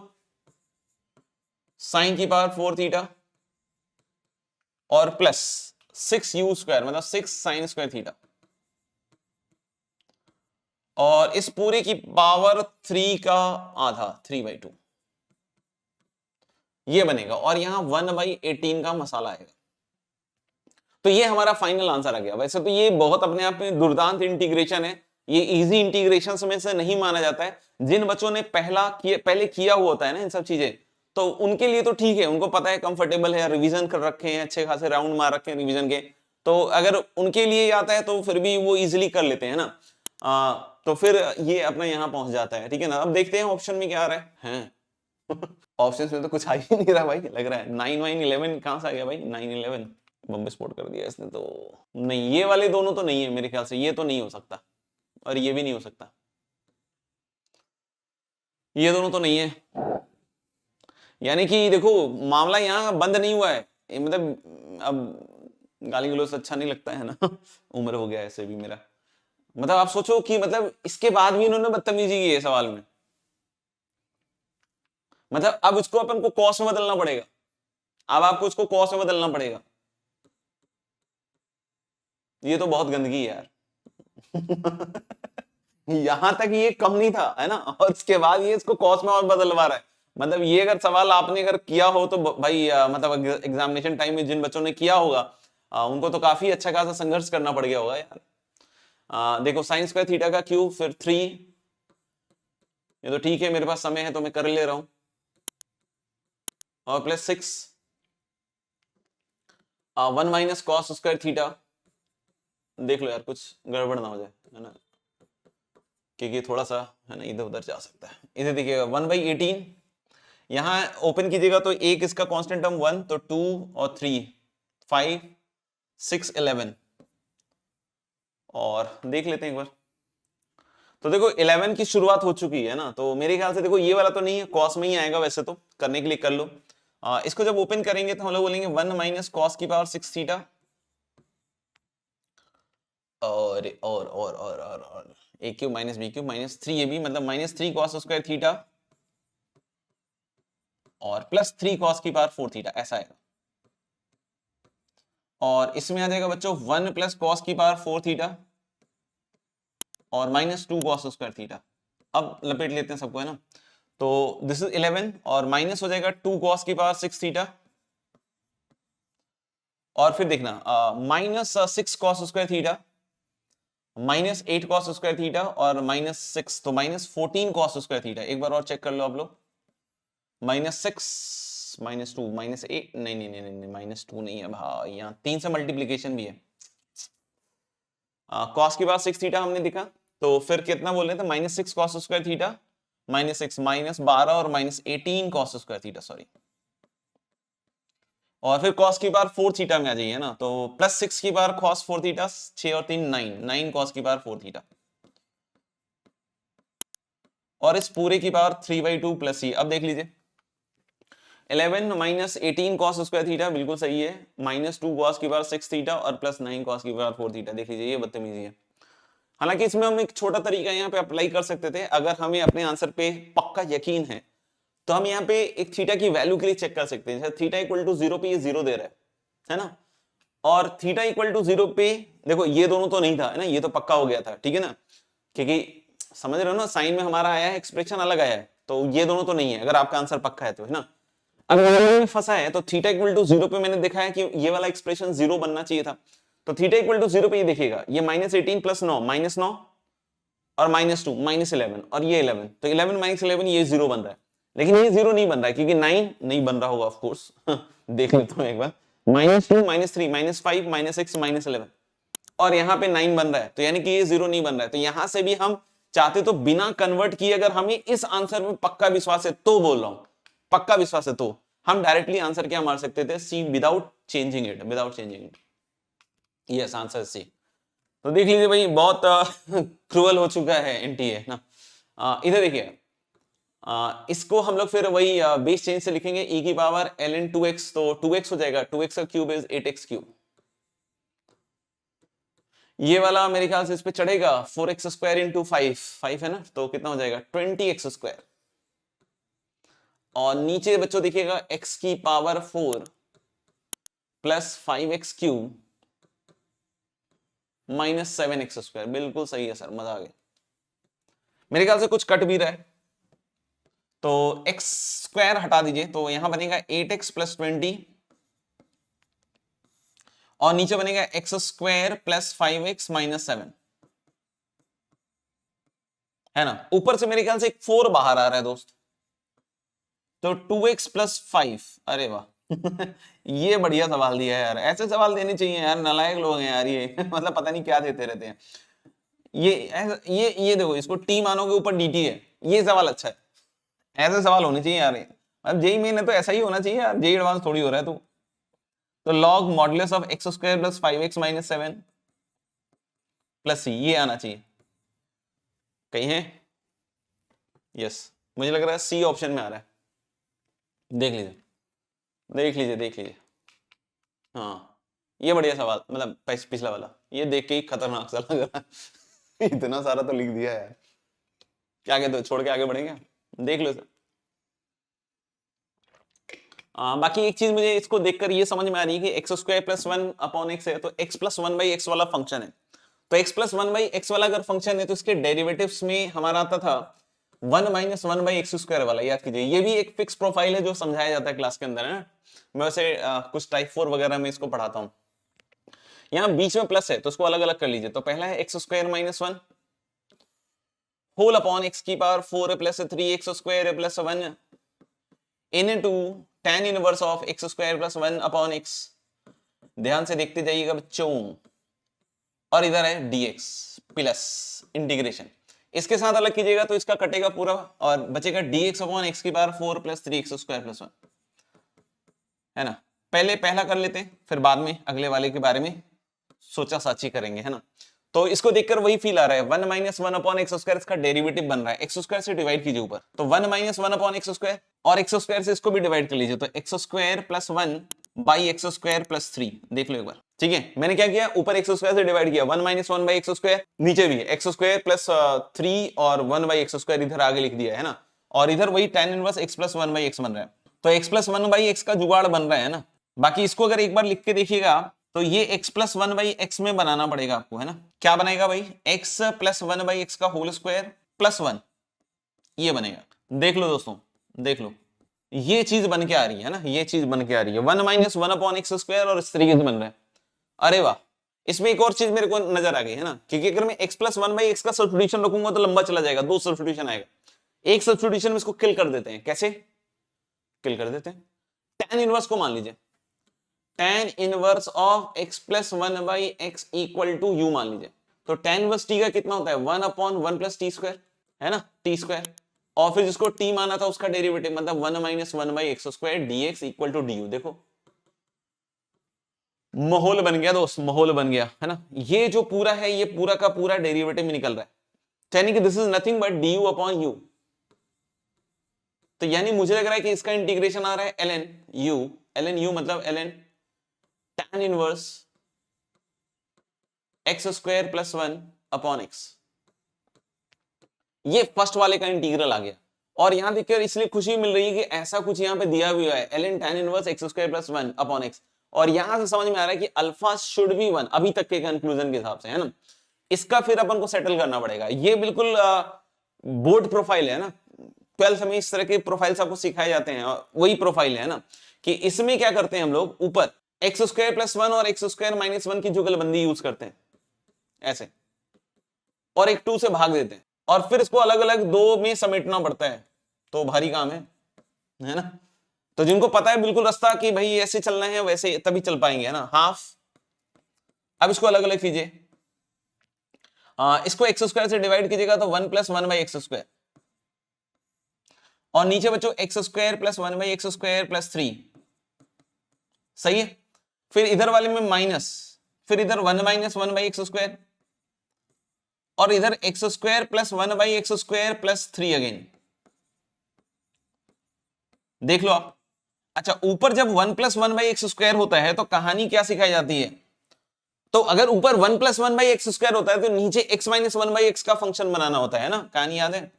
[SPEAKER 1] साइन की पावर 4 थीटा और प्लस 6u स्क्वायर मतलब 6 साइन स्क्वायर थीटा, और इस पूरे की पावर 3 का आधा 3/2, ये बनेगा, और यहां 1/18 का मसाला आएगा। तो ये हमारा फाइनल आंसर आ गया। वैसे तो ये बहुत अपने आप में दुर्दांत इंटीग्रेशन है, ये इजी इंटीग्रेशन में से नहीं माना जाता है। जिन बच्चों ने पहले किया हुआ होता है ना इन सब चीजें, तो उनके लिए तो ठीक है, उनको पता है, कंफर्टेबल है, रिवीजन कर रखे हैं, अच्छे खासे राउंड मार रखे हैं रिवीजन के, तो अगर उनके लिए आता है तो फिर भी वो इजिली कर लेते हैं ना, तो फिर ये अपना यहाँ पहुंच जाता है, ठीक है ना। अब देखते हैं ऑप्शन में क्या आ रहा है ऑप्शन में तो कुछ आ ही नहीं रहा भाई, लग रहा है 9 9 11 कहां से आ गया भाई, 9 11 बम्बे स्पोर्ट कर दिया इसने, तो नहीं, ये वाले दोनों तो नहीं है मेरे ख्याल से, ये तो नहीं हो सकता, और ये भी नहीं हो सकता, ये दोनों तो नहीं है। यानी कि देखो मामला यहाँ बंद नहीं हुआ है, मतलब अब गाली गलौज अच्छा नहीं लगता है ना उम्र हो गया ऐसे भी मेरा, मतलब आप सोचो कि मतलब इसके बाद भी इन्होंने बदतमीजी की है सवाल में, मतलब अब उसको अपन को कॉस में बदलना पड़ेगा, अब आपको उसको कॉस में बदलना पड़ेगा, ये तो बहुत गंदगी है यार यहां तक ये कम नहीं था, है ना, और इसके बाद ये इसको कॉस में और बदलवा रहा है। मतलब ये अगर सवाल आपने अगर किया हो तो भाई मतलब एग्जामिनेशन टाइम में जिन बच्चों ने किया होगा उनको तो काफी अच्छा खासा संघर्ष करना पड़ गया होगा यार। देखो साइन स्क्वायर थीटा का क्यूब, फिर 3, ये तो ठीक है, मेरे पास समय है तो मैं कर ले रहा हूं, और plus 6 1 minus cos square theta, देख लो यार कुछ गड़बड़ ना हो जाए, है ना, क्योंकि थोड़ा सा है ना इधर उधर जा सकता है। इधर देखिएगा 1/18, यहां ओपन कीजिएगा तो एक इसका कांस्टेंट टर्म 1, तो 2 और 3 5 6 11, और देख लेते हैं एक बार, तो देखो 11 की शुरुआत हो चुकी है ना, तो मेरे ख्याल से देखो ये वाला तो नहीं है, कॉस में ही आएगा, वैसे तो करने के लिए कर लो। इसको जब ओपन करेंगे तो हम लोग बोलेंगे 1 माइनस कॉस की पावर 6 थीटा, और A cube minus B cube minus 3 A B, मतलब माइनस 3 कॉस स्क्वायर थीटा और प्लस 3 कॉस की पावर 4 थीटा, ऐसा आएगा। और इसमें आ जाएगा बच्चों 1 प्लस कॉस की पावर 4 थीटा और माइनस 2 कॉस स्क्वायर थीटा। अब लपेट लेते हैं सबको, है ना, तो दिस इज 11 और माइनस हो जाएगा 2 कॉस की पावर 6 थीटा, और फिर देखना minus 6 cos square theta minus 8 cos square theta और माइनस 6, तो माइनस 14 कॉस स्क्वायर थीटा। एक बार और चेक कर लो आप लोग, माइनस 6 माइनस 2 माइनस 8, नहीं नहीं नहीं नहीं माइनस 2 नहीं है भाई, यहाँ 3 से मल्टीप्लीकेशन भी है। कॉस की बात 6 थीटा हमने दिखा, तो फिर कितना बोल रहे थे, minus 6 cos square theta, minus 6 minus 12 और minus 18 cos square theta, sorry. और फिर cos की बार 4 थीटा में आ जाइए ना, तो प्लस 6 की बार cos 4 थीटा, 6 और 3 9, 9 cos की बार 4 थीटा, और इस पूरे की पावर 3/2 प्लस ही। अब देख लीजिए 11 माइनस 18 cos स्क्वायर थीटा बिल्कुल सही है, माइनस 2 cos की बार 6 थीटा और प्लस 9 cos की बार 4 थीटा। देख लीजिए ये बदतमीजी है। हालांकि इसमें हम एक छोटा तरीका यहाँ पे अप्लाई कर सकते थे, अगर हमें अपने आंसर पे पक्का यकीन है तो हम यहाँ पे एक थीटा की वैल्यू के लिए चेक कर सकते हैं। जैसे थीटा इक्वल टू 0 पे ये 0 दे रहा है ना, और थीटा इक्वल टू 0 पे देखो ये दोनों तो नहीं था है ना, ये तो पक्का हो गया था, ठीक है ना, क्योंकि समझ रहे हो ना, साइन में हमारा आया है, एक्सप्रेशन अलग आया है, तो ये दोनों तो नहीं है अगर आपका आंसर पक्का है तो, है ना। अगर में फंसा है तो थीटा इक्वल टू 0 पे मैंने देखा है कि ये वाला एक्सप्रेशन 0 बनना चाहिए था, तो थीटा इक्वल टू 0 पे ये देखिएगा, ये माइनस 18 प्लस 9 माइनस 9 और माइनस 2 माइनस 11 और ये 11, तो 11 माइनस 11 ये 0 बन रहा है, लेकिन ये 0 नहीं बन रहा है क्योंकि 9 नहीं बन रहा होगा ऑफ कोर्स देख लेता हूं एक बार, minus 2 minus 3 minus 5 minus 6 minus 11, और यहाँ पे 9 बन रहा है, तो यानी कि ये 0 नहीं बन रहा है। तो यहां से भी हम चाहते तो बिना कन्वर्ट किए, अगर हमें इस आंसर में पक्का विश्वास है तो, बोल रहा हूं पक्का विश्वास है तो, हम डायरेक्टली आंसर क्या मार सकते थे, C, without changing it, without changing it. Yes, answer C. तो देख लीजिए भाई बहुत क्रूअल हो चुका है एनटीए ना। इधर देखिए, इसको हम लोग फिर वही बेस चेंज से लिखेंगे, e की पावर ln 2x, तो 2x हो जाएगा, 2x का क्यूब इज 8x क्यूब। ये वाला मेरे ख्याल से इस पे चढ़ेगा 4x स्क्वायर इंटू 5, 5 है ना, तो कितना हो जाएगा 20x स्क्वायर। और नीचे बच्चों देखिएगा x की power 4 plus 5x cube minus 7x square. बिल्कुल सही है सर, मजा आ गया। मेरे ख्याल से कुछ कट भी रहा है, तो x स्क्वायर हटा दीजिए, तो यहां बनेगा 8x प्लस 20 और नीचे बनेगा x square plus 5x minus 7, है ना। ऊपर से मेरे ख्याल से एक 4 बाहर आ रहा है दोस्त, तो 2x प्लस 5, अरे वाह ये बढ़िया सवाल दिया है यार, ऐसे सवाल देने चाहिए यार, नालायक लोग हैं यार ये मतलब पता नहीं क्या देते रहते हैं। ये देखो, इसको t मानोगे ऊपर dt है, ये सवाल अच्छा है, ऐसे सवाल होने चाहिए यार। अब जेई मेन है तो ऐसा ही होना चाहिए यार, जेई एडवांस थोड़ी हो रहा है तो log modulus of x square plus 5x minus 7 plus c, ये आना चाहिए कहीं है। यस, मुझे लग रहा है सी ऑप्शन में आ रहा है, देख लीजिए देख लीजिए देख लीजिए। हाँ ये बढ़िया सवाल, मतलब पिछला वाला ये देख के ही खतरनाक सा लग रहा है इतना सारा तो लिख दिया है, क्या कहते हो, छोड़ के आगे बढ़ेंगे, देख लो सर। बाकी एक चीज मुझे इसको देखकर ये समझ में आ रही है कि x square plus 1 upon x है, तो एक्स प्लस 1 बाई एक्स वाला फंक्शन है, तो एक्स प्लस 1 बाई एक्स वाला अगर फंक्शन है तो इसके डेरिवेटिव्स में हमारा आता था 1 माइनस 1 बाई एक्स स्क्वायर वाला, याद कीजिए। ये भी एक फिक्स प्रोफाइल है जो समझाया जाता है क्लास के अंदर, है। मैं वैसे कुछ टाइप 4 वगैरह में इसको पढ़ाता हूँ। यहाँ बीच में प्लस है तो उसको अलग अलग कर लीजिए, तो पहला है X square minus 1 whole upon x की power 4 plus 3x square plus 1 into tan inverse of X square plus 1 upon X. ध्यान से देखते जाइएगा बच्चों, और इधर है dx प्लस इंटीग्रेशन, इसके साथ अलग कीजिएगा तो इसका कटेगा पूरा और बचेगा dx अपॉन एक्स की power 4 plus 3x square plus 1, है ना। पहले पहला कर लेते हैं, फिर बाद में अगले वाले के बारे में सोचा साची करेंगे, है ना। तो इसको देखकर वही फील आ रहा है, 1 माइनस 1 अपॉन एक्स स्क्वायर इसका डेरिवेटिव बन रहा है, एक्स स्क्वायर से डिवाइड कीजिए ऊपर, तो 1 माइनस 1 अपॉन एक्स स्क्वायर, और एक्स स्क्वायर से इसको भी डिवाइड कर लीजिए, तो x square plus 1 by x square plus 3, देख लो एक बार, ठीक है। मैंने क्या किया, ऊपर एक्स स्क्वायर से डिवाइड किया, 1 माइनस 1 बाई एक्स स्क्वायर, नीचे भी एक्स स्क्वायर प्लस 3 और 1 बाई एक्स स्क्वायर इधर आगे लिख दिया है ना, और इधर वही tan inverse x plus 1 by x बन रहा है, तो x प्लस 1 बाई एक्स का जुगाड़ बन रहा है ना। बाकी इसको अगर एक बार लिख के देखिएगा तो ये x प्लस 1 बाई एक्स में बनाना पड़ेगा आपको, है ना। क्या बनेगा भाई, x प्लस 1 बाई एक्स का होल स्क्वायर प्लस 1, ये बनेगा। देख लो दोस्तों, देख लो, ये चीज बन के आ रही है ना, ये चीज बन के आ रही है, 1 माइनस 1 अपॉन एक्स स्क्वायर और इस तरीके से बन रहा है। अरे वाह, इसमें एक और चीज मेरे को नजर आ गई है ना, क्योंकि अगर मैं x plus one by x का सब्स्टिट्यूशन रखूंगा तो लंबा चला जाएगा, दो सब्स्टिट्यूशन आएगा। एक सब्स्टिट्यूशन में इसको किल कर देते हैं। कैसे किल कर देते हैं? tan इनवर्स को मान लीजिए, tan inverse of x plus one by x equal to u मान लीजिए। तो tan इनवर्स t का कितना होता है? 1/1 प्लस टी स्क्वायर, है ना, टी स्क्वायर। और फिर जिसको t माना था उसका डेरिवेटिव, मतलब 1 minus 1 by x square dx equal to d u. देखो माहौल बन गया दोस्त, माहौल बन गया, है ना। ये जो पूरा है, ये पूरा का पूरा डेरिवेटिव में निकल रहा है, यानी कि this is nothing but D you upon you. तो यानी मुझे लग रहा है कि इसका इंटीग्रेशन आ रहा है ln u मतलब ln tan inverse x square plus 1 upon x. ये फर्स्ट वाले का इंटीग्रल आ गया। और यहां देखकर इसलिए खुशी मिल रही है कि ऐसा कुछ यहां पे दिया हुआ है, ln tan inverse x square plus 1 upon x. और यहां से समझ में आ रहा है कि अल्फा शुड बी 1, अभी तक के कंक्लूजन के हिसाब से, है ना। इसका फिर अपन को सेटल करना पड़ेगा। ये बिल्कुल बोर्ड प्रोफाइल है ना, 12th में इस तरह के प्रोफाइल्स आपको सिखाए जाते हैं, और वही प्रोफाइल है ना, कि इसमें क्या करते हैं हम लोग, ऊपर एक्स स्क्वायर प्लस 1 और एक्स स्क्वायर माइनस 1 की जुगलबंदी यूज करते हैं ऐसे, और एक 2 से भाग देते हैं, और फिर इसको अलग अलग दो में समेटना पड़ता है। तो भारी काम है ना। तो जिनको पता है बिल्कुल रास्ता कि भाई ऐसे चलना है, वैसे तभी चल पाएंगे, है ना। हाफ, अब इसको अलग अलग कीजिए, इसको एक्स स्क्वायर से डिवाइड कीजिएगा तो 1 प्लस 1 बाई एक्स स्क्वायर, और नीचे बच्चों x square plus 1 by x square plus 3, सही है। फिर इधर वाले में माइनस, फिर इधर 1 माइनस 1 बाई एक्स स्क्वायर, और इधर x square plus 1 by x square plus 3 again. देख लो आप। अच्छा, ऊपर जब 1 प्लस 1 बाई एक्स स्क्वायर होता है तो कहानी क्या सिखाई जाती है? तो अगर ऊपर 1 प्लस 1 बाई एक्स स्क्वायर होता है तो नीचे x माइनस 1 बाई एक्स का फंक्शन बनाना होता है ना, कहानी याद है?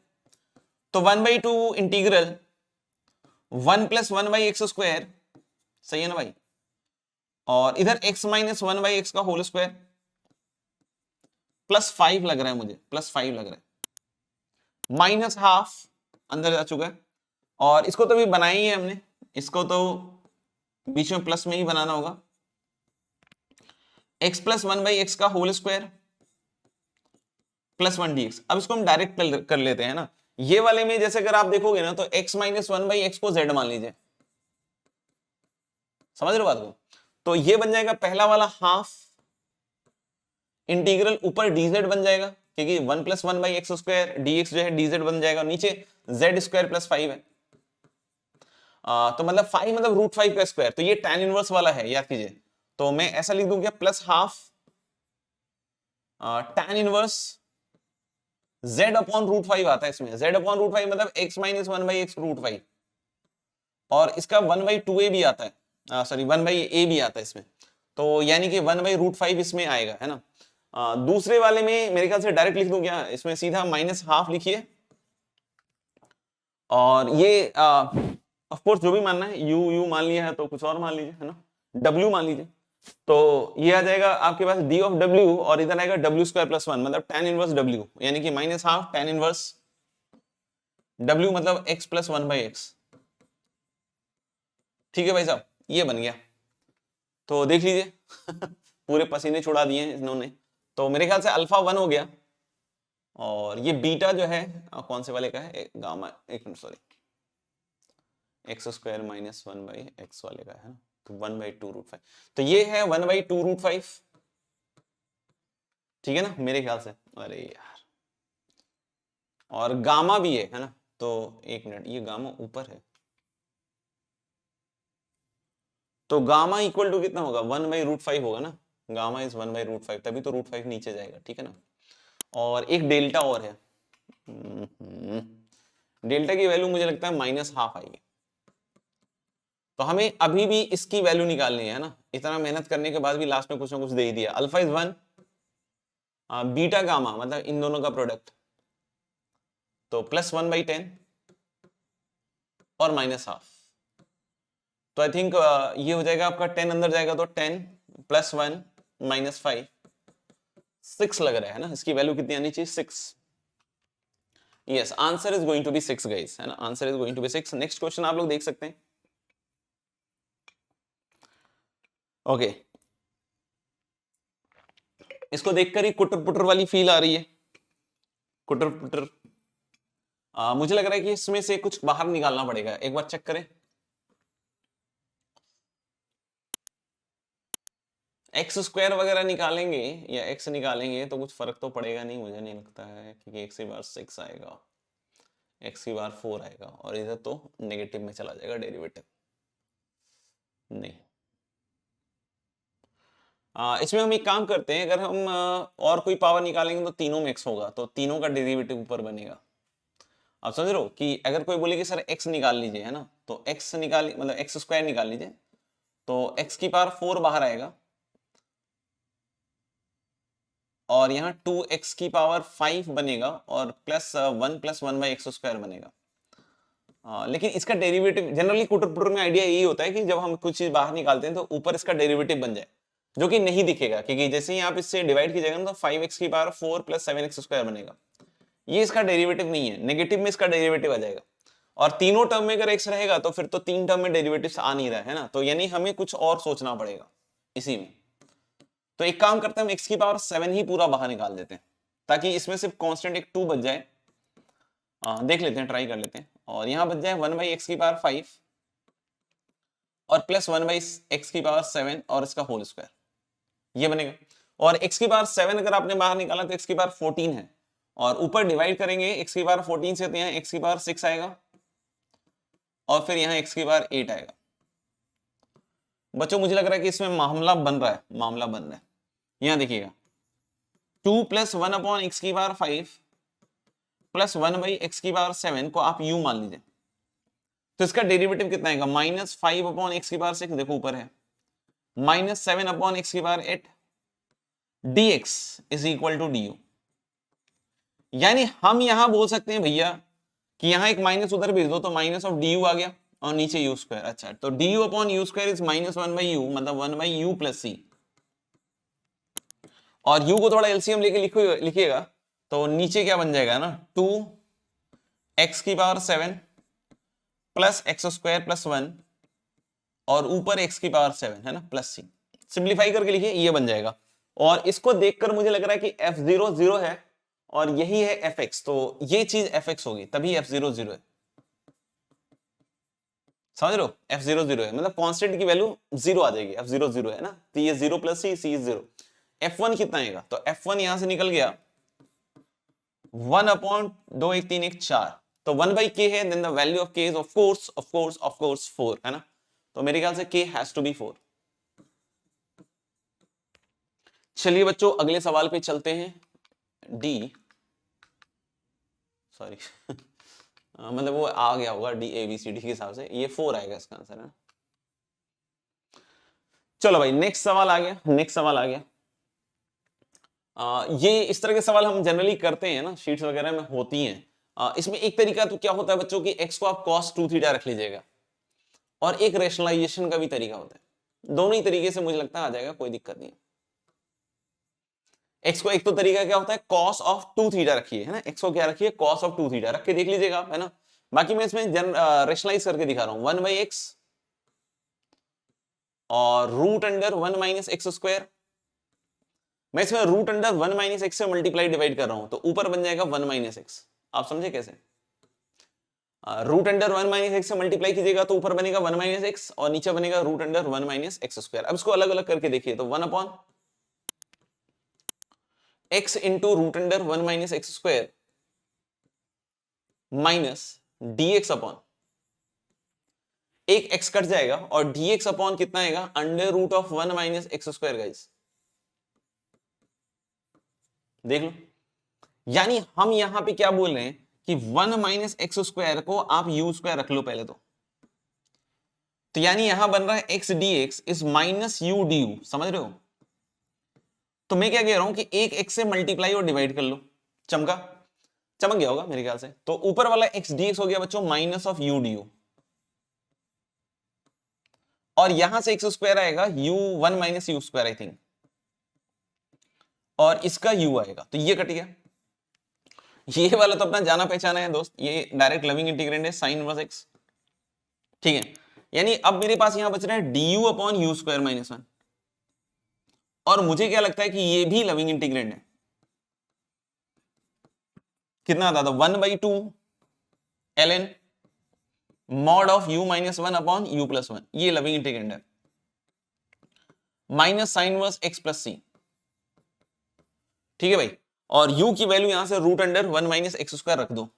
[SPEAKER 1] तो 1/2 integral 1 plus 1 by x square, सही है ना भाई, और इधर x माइनस 1 बाई एक्स का होल स्क्वायर प्लस 5 लग रहा है मुझे, प्लस 5 लग रहा है, माइनस हाफ अंदर जा चुका है। और इसको तो अभी बनाया ही है हमने, इसको तो बीच में प्लस में ही बनाना होगा, x प्लस 1 बाई एक्स का होल स्क्वायर प्लस 1 dx। अब इसको हम डायरेक्ट कर लेते हैं ना। ये वाले में जैसे अगर आप देखोगे ना, तो x माइनस 1 बाई एक्स को z मान लीजिए, समझ रहे हो बात को? तो ये बन जाएगा पहला वाला हाफ इंटीग्रल, ऊपर dz बन जाएगा, क्योंकि 1 plus 1 by x square dx जो है dz बन जाएगा, नीचे z स्क्वायर प्लस 5 है। तो मतलब 5 मतलब रूट 5 का स्क्वायर, तो ये tan इनवर्स वाला है, याद कीजिए। तो मैं ऐसा लिख दूं क्या, plus half tan inverse z upon root 5 आता है इसमें, z अपॉन रूट 5 मतलब x minus 1 by x root 5, और इसका 1/2a भी आता है, सॉरी 1/a भी आता है इसमें। तो यानी कि 1/√5 इसमें आएगा, है ना। दूसरे वाले में मेरे ख्याल से डायरेक्ट लिख दूं क्या, इसमें सीधा माइनस हाफ लिखिए, और ये ऑफ कोर्स जो भी मानना है, यू मान लिया है तो कुछ और मान लीजिए, है ना, w मान लीजिए। तो ये आ जाएगा आपके पास d ऑफ w, और इधर आएगा w स्क्वायर प्लस 1 मतलब tan इनवर्स w, यानी कि minus half tan inverse w मतलब x प्लस 1 बाई एक्स। ठीक है भाई साहब, ये बन गया। तो देख लीजिए पूरे पसीने छुड़ा दिए इन्होंने। तो मेरे ख्याल से अल्फा 1 हो गया, और ये बीटा जो है कौन से वाले का है, गामा, एक minute sorry, x square minus 1 by x वाले का है ना, तो 1/2√5, तो ये है 1/2√5, ठीक है ना मेरे ख्याल से। अरे यार, और गामा भी है ना, तो एक मिनट, ये गामा ऊपर है, तो गामा इक्वल टू कितना होगा, 1/√5 होगा ना, गामा इज 1/√5, तभी तो √5 नीचे जाएगा, ठीक है ना। और एक डेल्टा और है, डेल्टा की वैल्यू मुझे लगता है माइनस हाफ आएगी। तो हमें अभी भी इसकी वैल्यू निकालनी है ना, इतना मेहनत करने के बाद भी लास्ट में कुछ ना कुछ दे ही दिया। अल्फा इज 1, बीटा गामा मतलब इन दोनों का प्रोडक्ट, तो प्लस 1/10 और माइनस हाफ। तो आई थिंक ये हो जाएगा आपका 10 अंदर जाएगा तो 10 प्लस 1 माइनस 5, 6 लग रहा है ना, इसकी वैल्यू कितनी आनी चाहिए, 6। Yes, answer is going to be 6 guys, है ना, answer is going to be 6। Next question आप लोग देख सकते हैं। ओके इसको देखकर ही कुटर पुटर वाली फील आ रही है, कुटर पुटर। मुझे लग रहा है कि इसमें से कुछ बाहर निकालना पड़ेगा, एक बार चेक करें। एक्स स्क्वायर वगैरह निकालेंगे या एक्स निकालेंगे तो कुछ फर्क तो पड़ेगा नहीं, मुझे नहीं लगता है, क्योंकि एक्स की बार 6 आएगा, एक्स की बार 4 आएगा, और इधर तो नेगेटिव में चला जाएगा डेरिवेटिव। नहीं, इसमें हम एक काम करते हैं, अगर हम और कोई पावर निकालेंगे तो तीनों में एक्स होगा, तो तीनों का डेरिवेटिव ऊपर बनेगा। आप समझ रहे हो कि अगर कोई बोले कि सर एक्स निकाल लीजिए, है ना, तो एक्स निकाल, मतलब एक्स स्क्वायर निकाल लीजिए, तो एक्स की पावर 4 बाहर आएगा, और यहाँ 2x की पावर 5 बनेगा, और plus 1 plus 1 by x square बनेगा। लेकिन इसका डेरिवेटिव जनरली कुटर पुटर में आइडिया यही होता है कि जब हम कुछ चीज बाहर निकालते हैं तो ऊपर इसका डेरिवेटिव बन जाए, जो कि नहीं दिखेगा, क्योंकि जैसे ही आप इससे डिवाइड कीजिएगा ना, तो 5x की पावर 4 प्लस 7x स्क्वायर बनेगा। ये इसका डेरिवेटिव नहीं है, नेगेटिव में इसका डेरिवेटिव आ जाएगा। और तीनों टर्म में अगर x रहेगा तो फिर तो तीन टर्म में डेरिवेटिव आ नहीं रहा है ना, तो यानी हमें कुछ और सोचना पड़ेगा इसी में। तो एक काम करते हैं, हम x की पावर 7 ही पूरा बाहर निकाल देते हैं, ताकि इसमें सिर्फ कांस्टेंट एक 2 बच जाए। देख लेते हैं, ट्राई कर लेते हैं, और यहां बच जाए 1 बाई एक्स की पावर 5 और प्लस 1 बाई एक्स की पावर 7 और इसका होल स्क्वायर, ये बनेगा। और x की पावर 7 अगर आपने बाहर निकाला तो x की पावर 14 है, और ऊपर डिवाइड करेंगे x की पावर 14 से, तो यहाँ x की पावर 6 आएगा, और फिर यहाँ x की पावर 8 आएगा। बच्चों मुझे लग रहा है कि इसमें मामला बन रहा है, मामला बन रहा है। यहाँ देखिएगा, 2 प्लस 1 अपॉन एक्स की पावर 5 प्लस 1 बाई एक्स की पावर 7 को आप यू मान लीजिए, तो इसका डेरिवेटिव कितना आएगा, -5 अपॉन एक्स की पावर 6, देखो ऊपर है, -7 अपॉन एक्स की power 8 dx is equal to du। यानी हम यहां बोल सकते हैं भैया कि यहां एक माइनस उधर भेज दो, तो माइनस ऑफ du आ गया, और नीचे यू स्क्वायर। अच्छा, तो du upon you square is -1 by you, मतलब 1 बाई यू प्लस सी। और u को थोड़ा एलसीएम लेके लिखिएगा, तो नीचे क्या बन जाएगा ना, 2x की power 7 plus x square plus 1, और ऊपर x की पावर 7 है ना, प्लस सी। सिंप्लीफाई करके लिखिए, ये बन जाएगा। और इसको देखकर मुझे लग रहा है कि f0 0 है, और यही है fx, तो ये चीज fx होगी, तभी f0 0 है। समझ रहे हो, f0 0 है, मतलब कांस्टेंट की वैल्यू 0 आ जाएगी, f0 0 है ना, तो ये 0 प्लस सी इज 0। f1 कितना आएगा, तो f1 यहां से निकल गया 1 अपॉन 2 1 3 1 4, तो 1 बाई k है, then the value of k is of course 4, है ना, तो मेरे ख्याल से k हैज टू बी 4। चलिए बच्चों अगले सवाल पे चलते हैं, डी, सॉरी मतलब वो आ गया होगा D A B C D के हिसाब से, ये 4 आएगा इसका आंसर, है। चलो भाई नेक्स्ट सवाल आ गया, नेक्स्ट सवाल आ गया। ये इस तरह के सवाल हम जनरली करते हैं ना, शीट्स वगैरह में होती हैं। इसमें एक तरीका तो क्या होता है बच्चों की, x को आप cos 2 थीटा रख लीजिएगा, और एक रेशनलाइजेशन का भी तरीका होता है। दोनों ही तरीके से मुझे लगता है आ जाएगा, कोई दिक्कत नहीं। x को एक तो तरीका क्या होता है, cos ऑफ 2 थीटा रखिए, है ना, x को क्या रखिए, cos ऑफ 2 थीटा रख के देख लीजिएगा आप, है ना। बाकी मैं इसमें रेशनलाइज करके दिखा रहा हूं, 1 बाई एक्स और root under 1 minus x square. मैं इसमें रूट अंडर 1 माइनस एक्स से मल्टीप्लाई डिवाइड कर रहा हूं, तो ऊपर बन जाएगा 1 माइनस एक्स। आप समझे कैसे, रूट अंडर 1 माइनस एक्स से मल्टीप्लाई कीजिएगा तो ऊपर बनेगा 1 माइनस एक्स, और नीचे बनेगा root under 1 minus x square. अब इसको अलग अलग करके देखिए, तो 1 upon x into root under 1 minus x square minus dx upon, एक x कट जाएगा, और dx अपॉन कितना आएगा, under root of 1 minus x square. Guys देख लो, यानी हम यहां पे क्या बोल रहे हैं कि 1 माइनस एक्स स्क्वायर को आप यू स्क्वायर रख लो पहले तो यानी यहां बन रहा है x dx is minus U D you. समझ रहे हो, तो मैं क्या कह रहा हूं कि एक x से मल्टीप्लाई और डिवाइड कर लो, चमक गया होगा मेरे ख्याल से। तो ऊपर वाला x dx हो गया बच्चों minus of U D you, और यहां से एक्स स्क्वायर आएगा u 1 minus you square I think, और इसका u आएगा, तो ये कट गया। ये वाला तो अपना जाना पहचाना है दोस्त, ये डायरेक्ट लविंग इंटीग्रेंड है साइन इनवर्स एक्स, ठीक है। यानी अब मेरे पास यहां बच रहा है du upon you square minus 1, और मुझे क्या लगता है कि ये भी लविंग इंटीग्रेंड है। कितना आता था 1/2 ln mod of u minus 1 upon u plus 1, ये लविंग इंटीग्रेंड है। Minus sine inverse x plus C, ठीक है भाई। और u की वैल्यू यहां से root under 1 minus x square रख दो,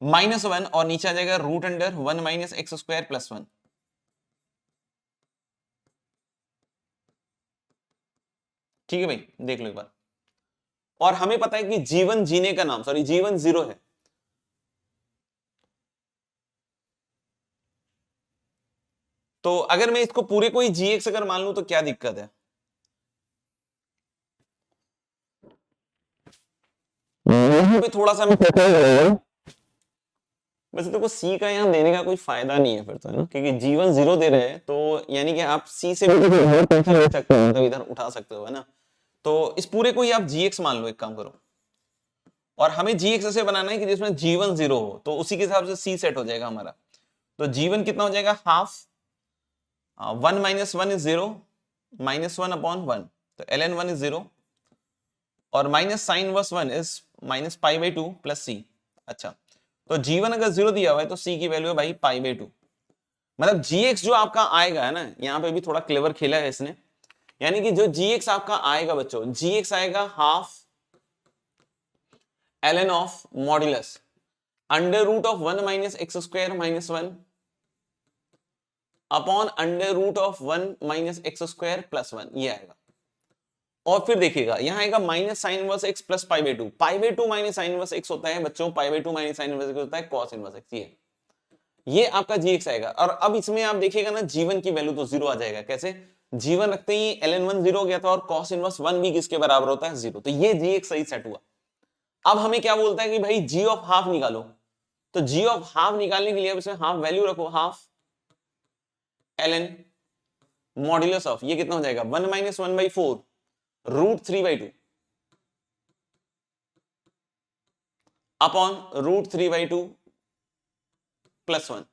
[SPEAKER 1] -1 और नीचे आ जाएगा root under 1 minus x square plus 1। ठीक है भाई, देख लो एक बार। और हमें पता है कि जीवन जीने का नाम, सॉरी जीवन 0 है, तो अगर मैं इसको पूरे कोई gx अगर मान लूं तो क्या दिक्कत है? यहाँ पे थोड़ा सा मैं वैसे तो सी का यहाँ देने का कोई फायदा नहीं है फिर तो, है ना, क्योंकि जीवन 0 दे रहे हैं, तो यानी कि आप सी से भी और पैसा ले सकते हो, मतलब इधर उठा सकते हो, है ना। तो इस पूरे को ही आप gx मान लो, एक काम करो। और हमें gx ऐसे बनाना है कि जिसमें जीवन 0 हो, तो उसी के हिसाब से सी सेट हो जाएगा हमारा। तो जीवन कितना हो जाएगा, हाफ 1 माइनस 1 इज 0, -1 अपॉन 1, तो ln 1 इज 0, और minus sine inverse 1 is minus π/2 plus C. अच्छा, तो जीवन अगर 0 दिया हुआ है तो सी की वैल्यू है भाई π/2। मतलब gx जो आपका आएगा, है ना, यहाँ पे भी थोड़ा क्लेवर खेला है इसने, यानी कि जो gx आपका आएगा बच्चों, gx आएगा half ln of modulus under root of 1 minus x square minus 1 upon under root of 1 minus x square plus 1, ये आएगा। और फिर देखिएगा यहाँ आएगा minus sine inverse X plus π/2, π/2 minus sine inverse X होता है बच्चों, π/2 माइनस साइन इनवर्स एक्स होता है cos इनवर्स एक्स, ये आपका gx आएगा। और अब इसमें आप देखिएगा ना, जीवन की वैल्यू तो 0 आ जाएगा। कैसे? जीवन रखते ही ln1 0 हो गया था, और cos इनवर्स 1 भी किसके बराबर होता है, 0, तो ये gx सही सेट हुआ। अब हमें क्या बोलता है कि भाई g ऑफ हाफ निकालो, तो g ऑफ हाफ निकालने के लिए अब इसमें हाफ वैल्यू रखो, हाफ ln मॉड्यूलस ऑफ, ये कितना हो जाएगा 1 minus 1/4 root 3/2 upon root 3/2 plus 1,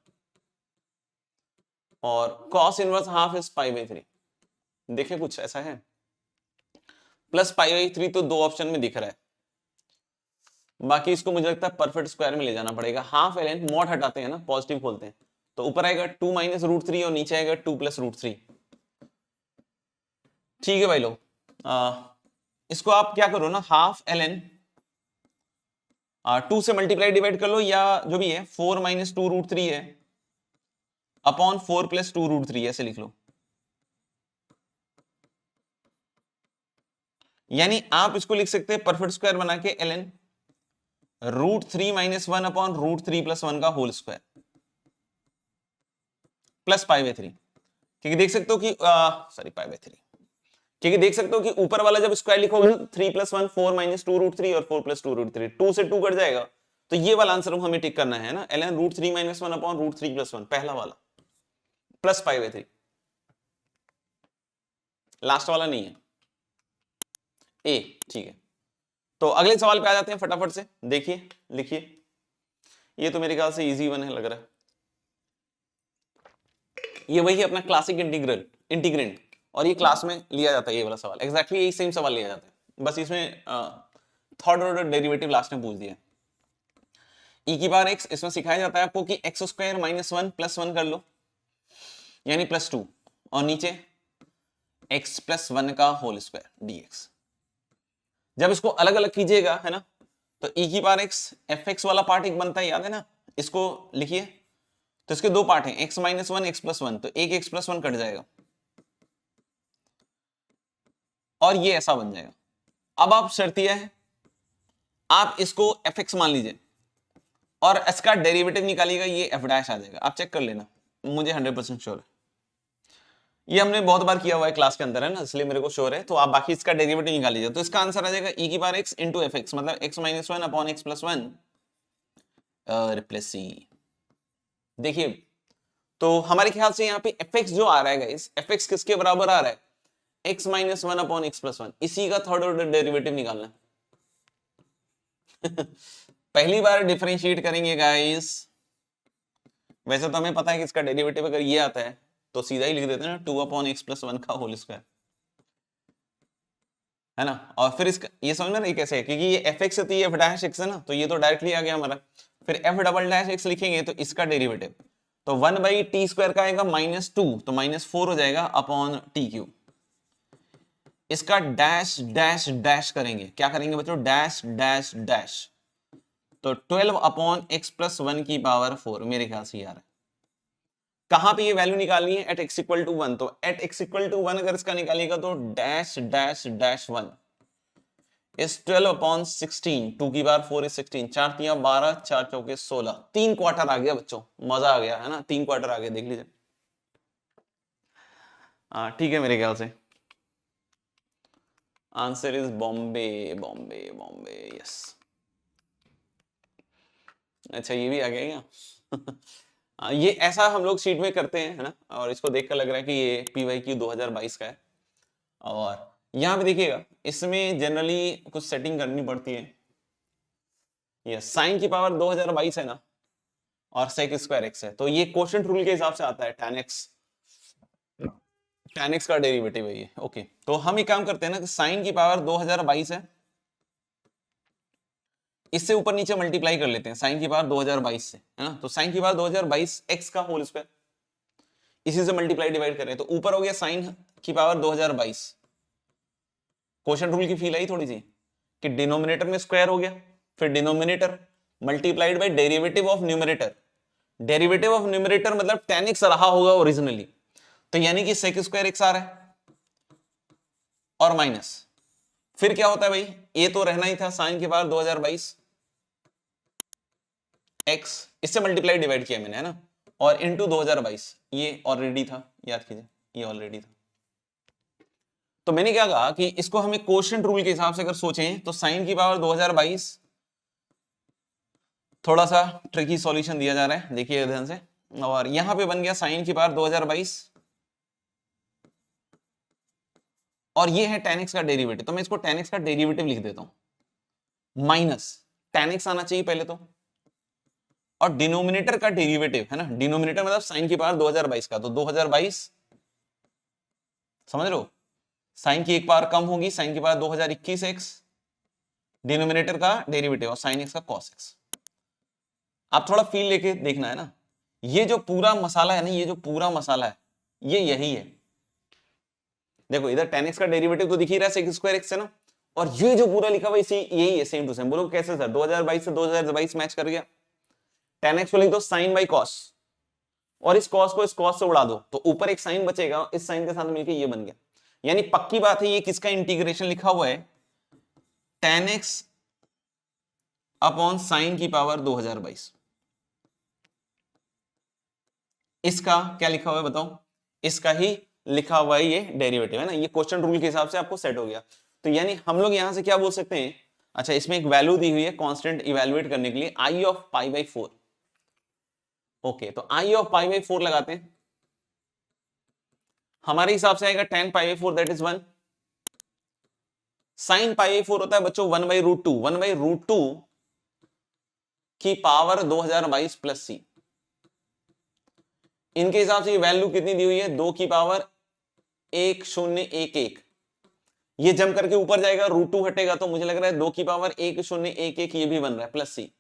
[SPEAKER 1] और cos इनवर्स हाफ इज π/3। देखिए कुछ ऐसा है, प्लस π/3 तो दो ऑप्शन में दिख रहा है, बाकी इसको मुझे लगता है परफेक्ट स्क्वायर में ले जाना पड़ेगा। हाफ ln मॉड हटाते हैं ना, पॉजिटिव खोलते हैं, तो ऊपर आएगा 2 माइनस रूट 3 और नीचे आएगा 2 प्लस रूट 3। ठीक है भाई लोग, इसको आप क्या करो ना, हाफ ln 2 से मल्टीप्लाई डिवाइड कर लो, या जो भी है 4 माइनस 2 रूट 3 है अपॉन 4 प्लस 2 रूट 3, ऐसे लिख लो। यानी आप इसको लिख सकते हैं परफेक्ट स्क्वायर बना के ln root 3 minus 1 upon root 3 plus 1 का होल स्क्वायर प्लस π/3, क्योंकि देख सकते हो कि सॉरी π/3, क्योंकि देख सकते हो कि ऊपर वाला जब स्क्वायर लिखोगे 3 प्लस 1 4 माइनस 2 रूट 3 और 4 प्लस 2 रूट 3, 2 से 2 कट जाएगा, तो ये वाला आंसर हमें टिक करना है ना, ln root 3 minus 1 upon root 3 plus 1, पहला वाला, प्लस π/3, लास्ट वाला नहीं है, ए। ठीक है, तो अगले सवाल पे आ जाते हैं फटाफट से, देखिए लिखिए, ये तो मेरे ख्याल से इजी वन है लग रहा है। ये वही अपना क्लासिक इंटीग्रल इंटीग्रेंड, और ये क्लास में लिया जाता है, ये वाला सवाल एग्जैक्टली यही सेम सवाल लिया जाता है, बस इसमें थर्ड ऑर्डर डेरिवेटिव लास्ट में पूछ दिया। e की बार x, इसमें सिखाया जाता है आपको कि एक्स स्क्वायर माइनस 1 प्लस 1 कर लो, यानी प्लस 2, और नीचे x प्लस 1 का होल स्क्वायर dx। जब इसको अलग अलग कीजिएगा, है ना, तो e की बार x fx वाला पार्ट एक बनता है, याद है ना, इसको लिखिए, तो इसके दो पार्ट हैं, x माइनस 1 x प्लस 1, तो एक x प्लस 1 कट जाएगा और ये ऐसा बन जाएगा। अब आप शर्तिया है, आप इसको fx मान लीजिए और इसका डेरिवेटिव निकालिएगा, ये f डैश आ जाएगा, आप चेक कर लेना, मुझे 100% श्योर है, ये हमने बहुत बार किया हुआ है क्लास के अंदर, है ना, इसलिए मेरे को श्योर है। तो आप बाकी इसका डेरिवेटिव निकाल लीजिए, तो इसका आंसर आ जाएगा e की बार x इंटू एफ एक्स, मतलब x minus 1 upon x plus 1 plus c। देखिए, तो हमारे ख्याल से यहाँ पे fx जो आ रहा है गाइस, fx किसके बराबर आ रहा है, x minus 1 upon x plus 1, इसी का थर्ड ऑर्डर डेरिवेटिव निकालना पहली बार डिफरेंशिएट करेंगे गाइस, वैसे तो हमें पता है कि इसका डेरिवेटिव अगर ये आता है तो सीधा ही लिख देते हैं ना 2/x+1 का होल स्क्वायर, है ना। और फिर इसका ये समझना नहीं कैसे है, क्योंकि ये fx है तो ये f' है ना, तो ये तो डायरेक्टली आ गया हमारा। फिर f"x लिखेंगे तो इसका डेरिवेटिव तो 1/t² का आएगा -2, तो -4 हो जाएगा अपॉन t³। इसका डैश डैश डैश करेंगे, क्या करेंगे बच्चों, डैश डैश डैश, तो 12/x+1 की पावर 4 मेरे ख्याल से यार है। कहां पे ये वैल्यू निकालनी है, एट x=1, तो एट x=1 अगर इसका निकालिएगा तो डैश डैश डैश 1 इस 12/16, 2 की पावर 4 इज 16, 4 तिया 12, 4 चौके 16, 3 क्वार्टर आ गया बच्चों, मजा आ गया है ना, 3 क्वार्टर आ गया, देख लीजिए। ठीक है मेरे ख्याल से answer is Bombay Bombay Bombay, yes. अच्छा ये भी आ गया क्या ये ऐसा हम लोग शीट में करते हैं, है ना, और इसको देखकर लग रहा है कि ये PYQ 2022 का है। और यहाँ पे देखिएगा इसमें जनरली कुछ सेटिंग करनी पड़ती है। ये साइन की पावर 2022 है ना, और sec² x है, तो ये क्वोशिएंट रूल के हिसाब से आता है, tan x का डेरिवेटिव है ये। ओके, तो हम एक काम करते हैं ना कि साइन की पावर 2022 है, इससे ऊपर नीचे मल्टीप्लाई कर लेते हैं साइन की पावर 2022 से, है ना। तो साइन की पावर 2022 x का होल स्क्वायर, इसी से मल्टीप्लाई डिवाइड कर रहे हैं, तो ऊपर हो गया साइन की पावर 2022। क्वोशिएंट रूल की फील आई थोड़ी सी कि डिनोमिनेटर में स्क्वायर हो गया, फिर denominator multiplied by derivative of numerator. Derivative of numerator मतलब tan x रहा होगा ओरिजिनली, तो यानी कि sec² x आ रहा है, और माइनस फिर क्या होता है भाई, ये तो रहना ही था साइन की पावर 2022 x, इससे मल्टीप्लाई डिवाइड किया मैंने, है ना, और इनटू 2022, ये ऑलरेडी था, याद कीजिए ये ऑलरेडी था। तो मैंने क्या कहा कि इसको हमें क्वोशिएंट रूल के हिसाब से अगर सोचें तो साइन की पावर 2022, थोड़ा सा ट्रिकी सॉल्यूशन दिया जा रहा है, देखिए ध्यान से, और यहां पे बन गया साइन की पावर 2022, और ये है tan x का डेरिवेटिव, तो मैं इसको tan x का डेरिवेटिव लिख देता हूं, माइनस tan x आना चाहिए पहले तो, और डिनोमिनेटर का डेरिवेटिव, है ना, डिनोमिनेटर मतलब साइन की पावर 2022 का, तो 2022 समझ लो, साइन की एक पावर कम होगी, साइन की पावर 2021 x, डिनोमिनेटर का डेरिवेटिव और साइन x का cos x। आप थोड़ा फील लेके देखना, है ना, ये जो पूरा मसाला है ना, ये जो पूरा मसाला है ये यही है। देखो इधर tan x का डेरिवेटिव तो दिख ही रहा है sec² x है ना, और ये जो पूरा लिखा हुआ इसी यही है, सेम टू सेम। बोलो कैसे सर, 2022 से 2022 मैच कर गया। tan x को लिख दो साइन बाई कॉस, और इस कॉस को इस कॉस से उड़ा दो, तो ऊपर एक साइन बचेगा, इस साइन के साथ मिलकर ये बन गया। यानी पक्की बात है, ये किसका इंटीग्रेशन लिखा हुआ है, tan x अपॉन साइन की पावर 2022। इसका क्या लिखा हुआ है बताओ, इसका ही लिखा हुआ है ये डेरिवेटिव, है ना, ये क्वेश्चन रूल के हिसाब से आपको सेट हो गया। तो यानी हम लोग यहां से क्या बोल सकते हैं, अच्छा इसमें एक वैल्यू दी हुई है कांस्टेंट इवैल्यूएट करने के लिए, i ऑफ π/4। ओके, तो i ऑफ π/4 लगाते हैं, हमारे हिसाब से आएगा tan π/4 दैट इज 1, साइन π/4 होता है बच्चों 1/√2, 1/√2 की पावर 2022 प्लस सी। इनके हिसाब से ये वैल्यू कितनी दी हुई है, 2 की पावर 1011, ये जम करके ऊपर जाएगा, √2 हटेगा, तो मुझे लग रहा है 2 की पावर 1011 ये भी बन रहा है प्लस सी,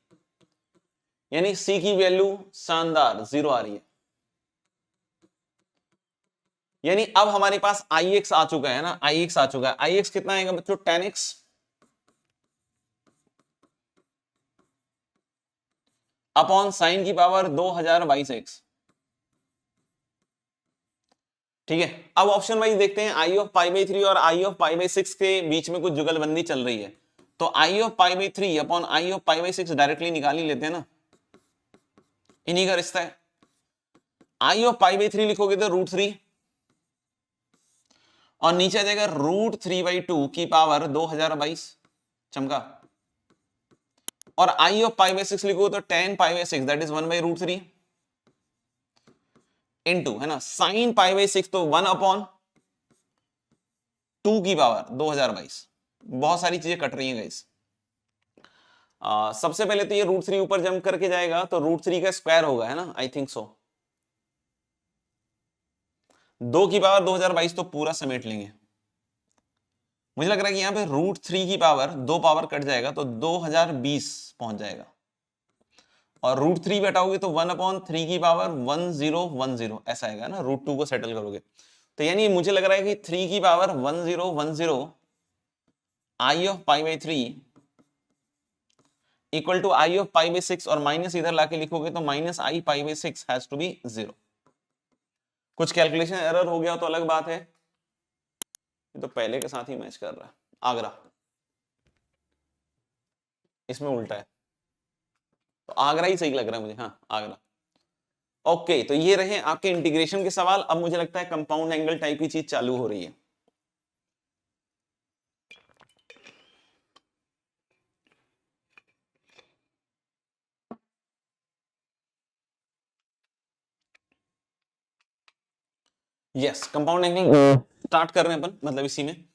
[SPEAKER 1] यानी सी की वैल्यू शानदार 0 आ रही है। यानी अब हमारे पास ix आ चुका है ना, ix आ चुका है। ix कितना आएगा बच्चों, tan x अपॉन साइन की पावर 2022x। ठीक है, अब ऑप्शन वाइज देखते हैं, i ऑफ π/3 और i ऑफ π/6 के बीच में कुछ जुगलबंदी चल रही है, तो i of π/3 upon i of π/6 directly निकाल ही लेते हैं ना, इन्हीं का रिश्ता है। i ऑफ π/3 लिखोगे तो √3, और नीचे आ जाएगा √3/2 की पावर 2022, चमका, और i ऑफ π/6 लिखोगे तो tan π/6 दैट इज 1/√3 इनटू, है ना, साइन π/6 तो 1/2 की पावर 2022। बहुत सारी चीजें कट रही हैं गाइस, सबसे पहले तो ये √3 ऊपर जंप करके जाएगा तो √3 का स्क्वायर होगा, है ना, आई थिंक सो। 2 की पावर 2022 तो पूरा समेट लेंगे। मुझे लग रहा है कि यहाँ पे √3 की पावर 2 पावर कट जाएगा तो 2020 पहुंच जाएगा, और √3 भी हटाओगे तो 1/3 की पावर 1010 ऐसा आएगा ना, √2 को सेटल करोगे तो यानी मुझे लग रहा है कि 3 की power 1010 i of pi by 3 equal to i of pi by 6, और माइनस इधर लाके लिखोगे तो minus i pi by 6 has to be 0। कुछ कैलकुलेशन एरर हो गया तो अलग बात है, ये तो पहले के साथ ही मैच कर रहा है। आगरा, इसमें उल्टा है, तो आगरा ही सही लग रहा है मुझे, हाँ आगरा। ओके, तो ये रहे आपके इंटीग्रेशन के सवाल। अब मुझे लगता है कंपाउंड एंगल टाइप की चीज चालू हो रही है। यस, कंपाउंड एंगल स्टार्ट कर रहे हैं अपन, मतलब इसी में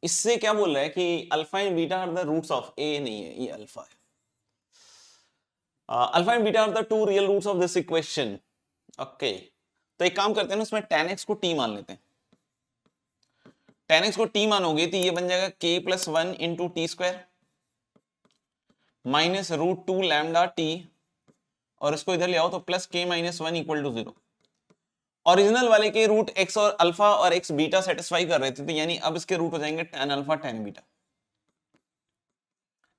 [SPEAKER 1] इससे क्या बोल रहा है कि alpha and beta are the roots of A, नहीं है ये अल्फा है। Alpha and beta are the two real roots of this equation. Okay, तो एक काम करते हैं ना, उसमें tan x को t मान लेते हैं। tan x को t मानोगे तो ये बन जाएगा k plus 1 into T square minus √2 lambda t, और इसको इधर ले आओ तो plus k minus 1 equal to 0। Original वाले के रूट x और अल्फा और x बीटा सेटिस्फाई कर रहे थे, तो यानी अब इसके रूट हो जाएंगे tan alpha tan beta.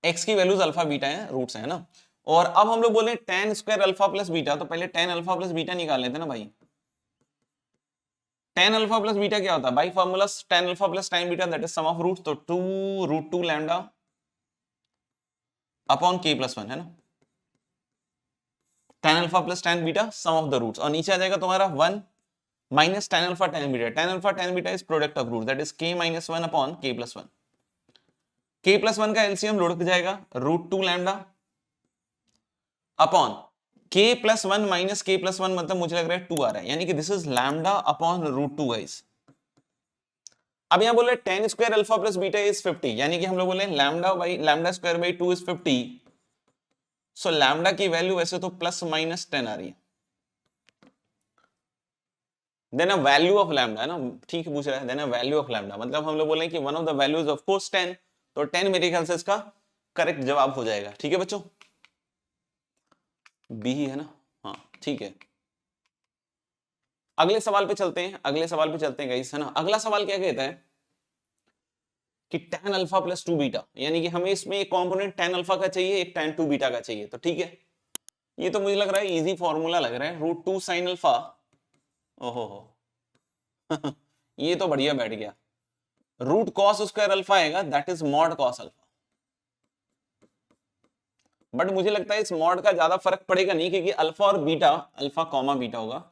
[SPEAKER 1] x की वैल्यूज अल्फा बीटा है, रूट्स है ना। और अब हम लोग बोले tan square alpha plus beta, तो पहले tan अल्फा प्लस बीटा निकाल लेते हैं ना भाई। tan अल्फा प्लस बीटा क्या होता है by formula, tan alpha plus tan beta that is sum of roots, तो 2 √2 लैम्डा अपॉन k प्लस 1, है ना। tan alpha plus tan beta sum of the roots, और नीचे आ जाएगा तुम्हारा 1 minus tan alpha tan beta. tan alpha tan beta is product of root that is k minus 1 upon k plus 1। k plus 1 का LCM लुढ़क जाएगा √2 lambda upon k plus 1 minus k plus 1, मतलब मुझे लग रहा है 2 आ रहा है, यानी कि this is lambda upon √2 guys. अब यहां बोल रहे tan square alpha plus beta is 50, यानी कि हम लोग बोले lambda by lambda square by 2 is 50। So lambda की वैल्यू वैसे तो प्लस माइनस 10 आ रही है। Then a value of lambda, है ना, ठीक पूछ रहा है, then a value of lambda, मतलब हम लोग बोले कि one of the values of course 10, तो 10 मेरे ख्याल से इसका करेक्ट जवाब हो जाएगा। ठीक है बच्चों, बी ही है ना, हाँ ठीक है। अगले सवाल पे चलते हैं, अगले सवाल पे चलते हैं गाइस, है ना। अगला सवाल क्या कहता है कि tan अल्फा प्लस 2 बीटा, यानी कि हमें इसमें एक कंपोनेंट tan अल्फा का चाहिए, एक tan 2 बीटा का चाहिए, तो ठीक है। ये तो मुझे लग रहा है इजी फॉर्मूला लग रहा है, √2 sin अल्फा। ओहो हो ये तो बढ़िया बैठ गया। रूट कॉस स्क्वायर अल्फा आएगा that is mod cos alpha. But मुझे लगता है इस मॉड का ज्यादा फर्क पड़ेगा नहीं, क्योंकि अल्फा और बीटा, अल्फा कॉमा बीटा होगा,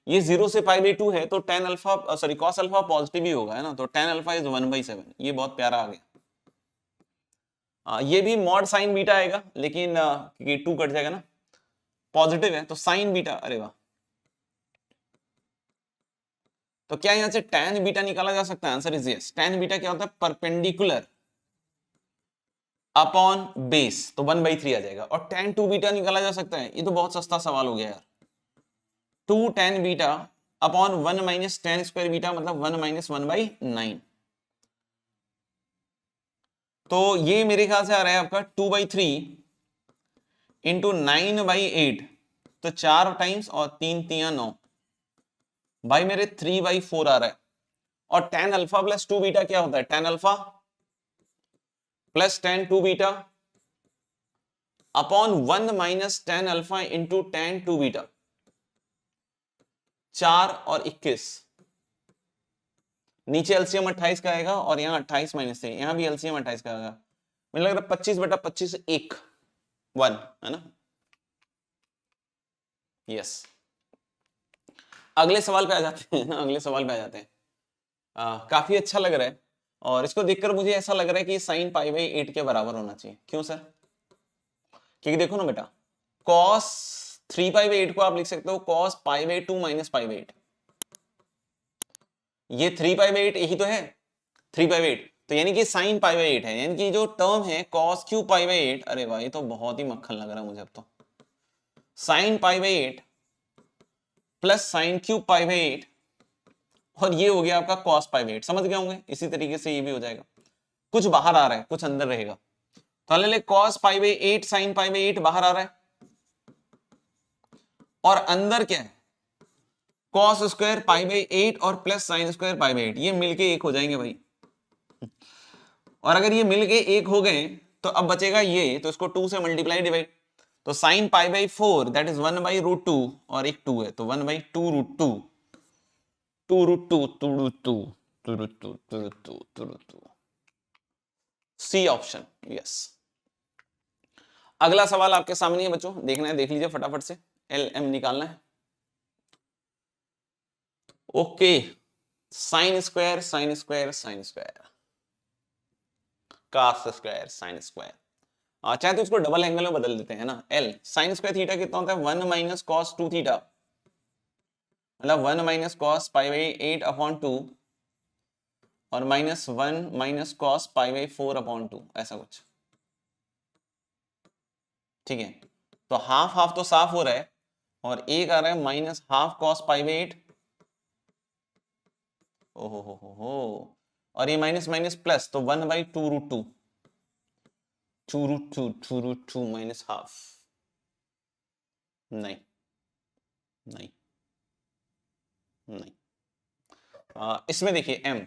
[SPEAKER 1] ये 0 से π/2 है, तो tan alpha sorry cos alpha positive ही होगा, है ना, तो tan अल्फा इज 1/7। ये बहुत प्यारा आ गया। ये भी मॉड साइन बीटा आएगा, लेकिन क्योंकि 2 कट जाएगा ना, पॉजिटिव है तो साइन बीटा, अरे वाह। तो क्या यहां से tan बीटा निकाला जा सकता है? Answer is yes. tan beta क्या होता है? परपेंडिकुलर अपॉन बेस, तो 1/3 आ जाएगा। और tan 2 बीटा निकाला जा सकता है, ये तो बहुत सस्ता सवाल हो गया यार। 2 tan beta upon 1 minus tan square beta, मतलब 1 माइनस 1/9। तो ये मेरे ख्याल से आ रहा है आपका 2/3 इंटू 9/8, तो 4 टाइम्स और 3 3 9, भाई मेरे 3/4 आ रहा है। और tan अल्फा प्लस 2 बीटा क्या होता है? tan alpha plus tan 2 beta upon 1 minus tan alpha into tan 2 beta, 4 और 21, नीचे एलसीएम 28 का आएगा, और यहाँ 28 माइनस 3, यहाँ भी एलसीएम 28 का आएगा। मुझे लग रहा है 25/25 1 1, है ना। यस, अगले सवाल पे आ जाते हैं। अगले सवाल पे आ जाते हैं। काफी अच्छा लग रहा है, और इसको देखकर मुझे ऐसा लग रहा है कि साइन π/8 के बराबर होना चाहिए। क्यों सर? क्योंकि देखो ना बेटा, cos 3π/8 को आप लिख सकते हो cos π/2 माइनस π/8। ये 3π/8 यही तो है, 3π/8, तो यानी कि साइन पाई बाई 8 है, यानी कि जो टर्म है कॉस क्यू पाई बाई 8, अरे भाई तो बहुत ही मक्खन लग रहा है मुझे अब तो, sine pi by 8 plus sine cube pi by 8, और ये हो गया आपका कॉस पाई बाई 8। समझ गए होंगे? इसी तरीके से ये भी हो जाएगा, कुछ बाहर आ रहा है कुछ अंदर रहेगा, तो ले cos pi by 8 sign pi by 8 बाहर आ रहा है, और अंदर क्या है कॉस स्क्वायर पाई बाई 8 और plus sine square pi by 8, ये मिलके एक हो जाएंगे भाई। और अगर ये मिलके एक हो गए तो अब बचेगा ये, तो इसको 2 से मल्टीप्लाई डिवाइड, तो sine pi by 4 that is 1 by root 2, और एक 2 है तो 1 by 2 root 2, 2 root 2 2 root 2 2 root 2 2 root 2 2 root 2, C option, yes. अगला सवाल आपके सामने है बच्चों, देखना है देख लीजिए फटाफट से, एल एम निकालना है। Okay, sine square sine square sine square cos square sine square, चाहे तो इसको डबल एंगल में बदल देते हैं ना। एल साइन स्क्वायर थीटा कितना होता है 1 माइनस कॉस 2 थीटा, मतलब 1 minus cos pi by 8 upon 2 और minus 1 minus cos pi by 4 upon 2, ऐसा कुछ, ठीक है। तो हाफ हाफ तो साफ हो रहा है, और एक आ रहा है minus half cos pi by 8, ओहो हो, और ये माइनस माइनस प्लस, तो 1 by 2 root 2 2 root 2 2 root 2 minus half, नहीं नहीं नहीं, इसमें देखिए m,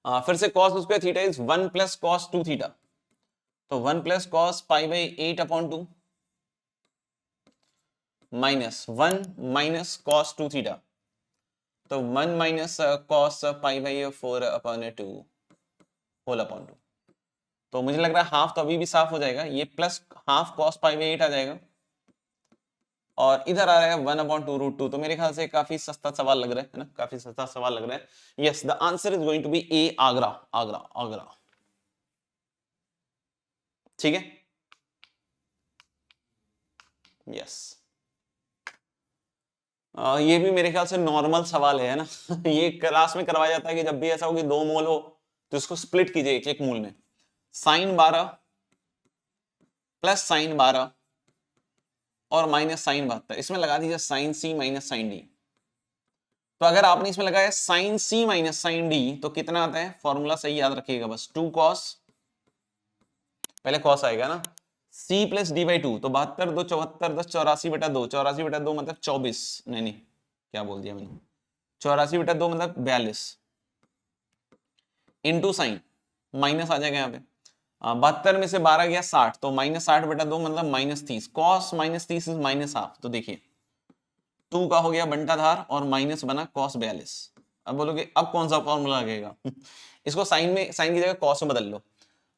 [SPEAKER 1] फिर से cos square theta is 1 plus cos 2 theta, तो 1 plus cos pi by 8 upon 2 minus 1 minus cos 2 theta, तो 1 minus cos pi by 4 upon 2 whole upon 2, तो मुझे लग रहा है हाफ तो अभी भी साफ हो जाएगा, ये plus half cos pi by 8 आ जाएगा, और इधर आ रहा है 1 अपॉन 2 रूट 2, तो मेरे ख्याल से काफी सस्ता सवाल लग रहा है ना, काफी सस्ता सवाल लग रहा है। Yes, the answer is going to be A, Agra Agra Agra, ठीक है, यस। ये भी मेरे ख्याल से नॉर्मल सवाल है ना ये क्लास में करवाया जाता है कि जब भी ऐसा हो कि 2 मोल हो तो इसको स्प्लिट कीजिए एक एक मोल में, साइन 12 प्लस साइन 12 और माइनस साइन 72, इसमें लगा दीजिए sign C minus sine D, तो अगर आपने इसमें लगाया sign C minus sine D तो कितना आता है, फॉर्मूला सही याद रखिएगा बस, 2 कॉस, पहले कॉस आएगा ना, c प्लस डी बाई 2, तो 72 2 74 10 84 बटा 2, 84 बटा 2 मतलब 24, नहीं नहीं क्या बोल दिया मैंने, 84 बटा 2 मतलब 42, इंटू साइन माइनस आ जाएगा यहाँ पे, 72 में से 12 गया 60, तो माइनस 60 बटा 2 मतलब minus 30, cos minus 30 is minus half, तो देखिए 2 का हो गया बंटाधार और माइनस बना कॉस 42। अब बोलोगे अब कौन सा फॉर्मूला लगेगा इसको साइन में, साइन की जगह कॉस में बदल लो,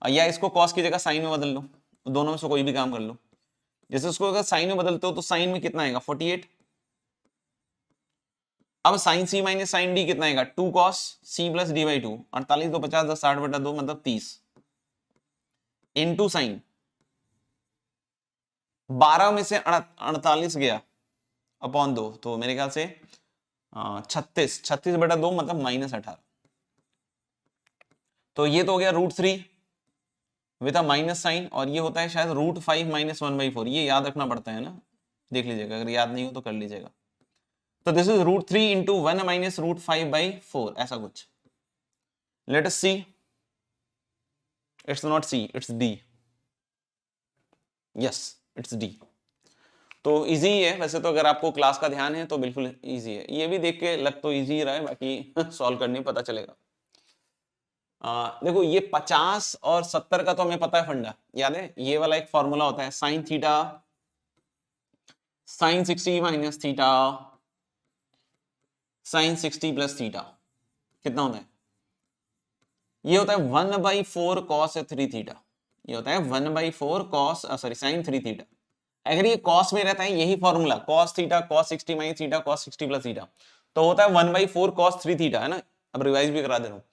[SPEAKER 1] या इसको कॉस की जगह साइन में बदल लो, दोनों में से कोई भी काम कर लो। जैसे उसको अगर साइन में बदलते हो तो साइन में कितना आएगा 48, अब sine C minus sine D कितना आएगा 2 cos C plus D by 2, 48 2 50 10 60 बटा 2 मतलब 30, इनटू साइन 12 में से 48 गया अपॉन 2, तो मेरे ख्याल से 36 36 बटा 2 मतलब माइनस 18, तो ये तो हो गया √3 विद अ माइनस साइन, और ये होता है शायद √5 माइनस 1/4, ये याद रखना पड़ता है ना, देख लीजिएगा अगर याद नहीं हो तो कर लीजिएगा, तो दिस इज √3 इंटू 1 माइनस √5/4, ऐसा कुछ। Let us see, it's not C it's D, yes it's D, तो इजी ही है वैसे तो, अगर आपको क्लास का ध्यान है तो बिल्कुल इजी है, ये भी देख के लग तो इजी ही रहा है, बाकी सॉल्व करने पता चलेगा। देखो ये 50 और 70 का तो हमें पता है फंडा, याद है ये वाला एक फॉर्मूला होता है sine theta sine 60 minus theta sine 60 plus theta, कितना होता है, ये होता है 1/4 cos 3 थीटा, ये होता है 1/4 cos सॉरी साइन 3 थीटा, अगर ये cos में रहता है यही formula cos theta cos 60 minus theta cos 60 plus theta, तो होता है 1/4 cos 3 थीटा, है ना, अब रिवाइज भी करा दे रहा हूं,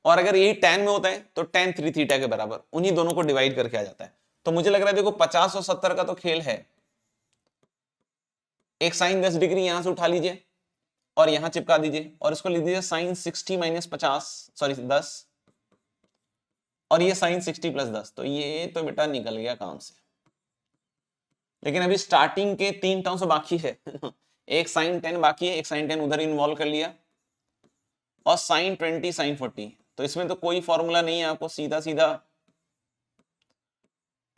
[SPEAKER 1] और अगर यही tan में होता है तो tan 3 थीटा के बराबर, उन्हीं दोनों को डिवाइड करके आ जाता है, तो मुझे लग रहा है देखो 50 और 70 का तो खेल है, एक साइन 10 डिग्री यहां से उठा लीजिए और यहां चिपका दीजिए, और इसको लिख दीजिए साइन 60 माइनस 50 सॉरी 10 और ये साइन 60 प्लस 10, तो ये तो बेटा निकल गया काम से। लेकिन अभी स्टार्टिंग के 3 टर्म्स बाकी है एक साइन 10 बाकी है, एक साइन 10 उधर इन्वॉल्व कर लिया, और साइन 20 साइन 40। तो इसमें तो कोई फॉर्मूला नहीं है, आपको सीधा सीधा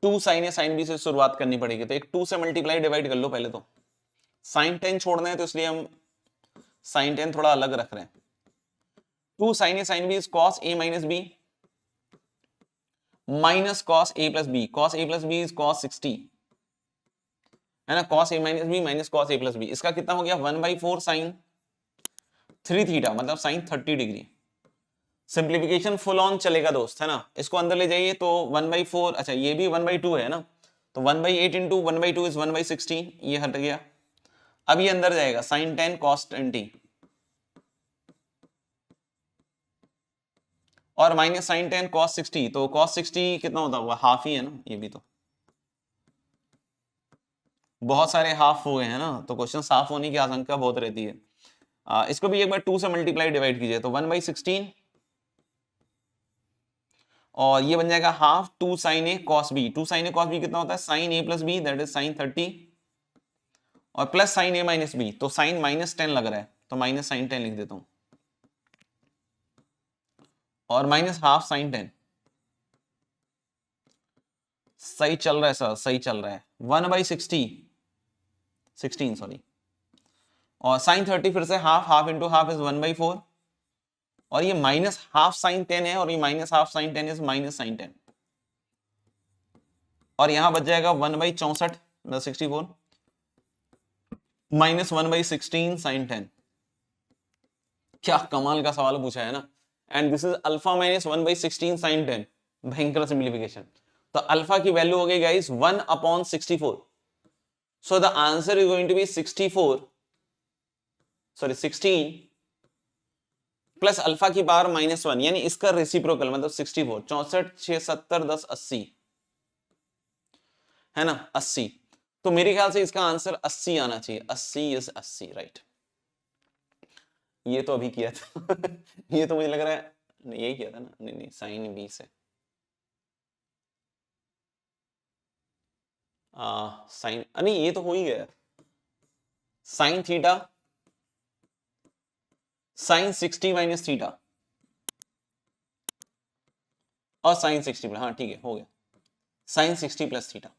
[SPEAKER 1] 2 साइन ए साइन बी से शुरुआत करनी पड़ेगी। तो एक 2 से मल्टीप्लाई डिवाइड कर लो पहले तो। साइन 10 छोड़ना है तो इसलिए हम साइन 10 थोड़ा अलग रख रहे हैं। 2 sine A sine B is cos A minus B minus cos A plus B. Cos A plus B is cos 60, है ना। Cos A minus B minus cos A plus B, इसका कितना हो गया 1/4 साइन 3 थीटा, मतलब sine 30 degree. Simplification full on चलेगा दोस्त, है ना। इसको अंदर ले जाइए तो 1/4, अच्छा ये भी 1/2 है ना, तो 1/8 इंटू 1/2 इज 1/16, ये हट गया। अब ये अंदर जाएगा साइन 10 कॉस 20 और माइनस साइन 10 कॉस 60, तो कॉस 60 कितना होता होगा, हाफ ही है ना ये भी। तो बहुत सारे हाफ हो गए हैं ना, तो क्वेश्चन साफ होने की आशंका बहुत रहती है। इसको भी एक बार 2 से मल्टीप्लाई डिवाइड कीजिए तो 1/16, और ये बन जाएगा half 2 sine A cos B. 2 sine A cos B कितना होता है, sine A plus B, that is sine 30, और plus sine A minus B, तो साइन -10 लग रहा है तो माइनस साइन 10 लिख देता हूं, और माइनस हाफ साइन 10। सही चल रहा है सर, सही चल रहा है। 1/16 सॉरी, और साइन 30 फिर से half, half into half is 1/4, और ये माइनस हाफ साइन 10 है, और ये minus half sine 10 is minus sine 10, और यहां बच जाएगा 1/64 64 माइनस 1/16 साइन 10। क्या कमाल का सवाल पूछा है ना। And this is alpha minus 1/16 sine 10, भयंकर सिंप्लीफिकेशन। तो अल्फा की वैल्यू हो गई guys 1/64, so the answer is going to be 16 plus alpha की पावर -1, यानी इसका रेसिप्रोकल मतलब 64, 64 6 70 10 80, है ना 80। तो मेरे ख्याल से इसका आंसर 80 आना चाहिए, 80 इज 80 राइट। ये तो अभी किया था ये तो मुझे लग रहा है यही किया था ना, नहीं नहीं साइन बी से साइन, नहीं ये तो हो ही गया, sine theta sine 60 minus theta और साइन 60, हाँ ठीक है हो गया, साइन 60 प्लस थीटा।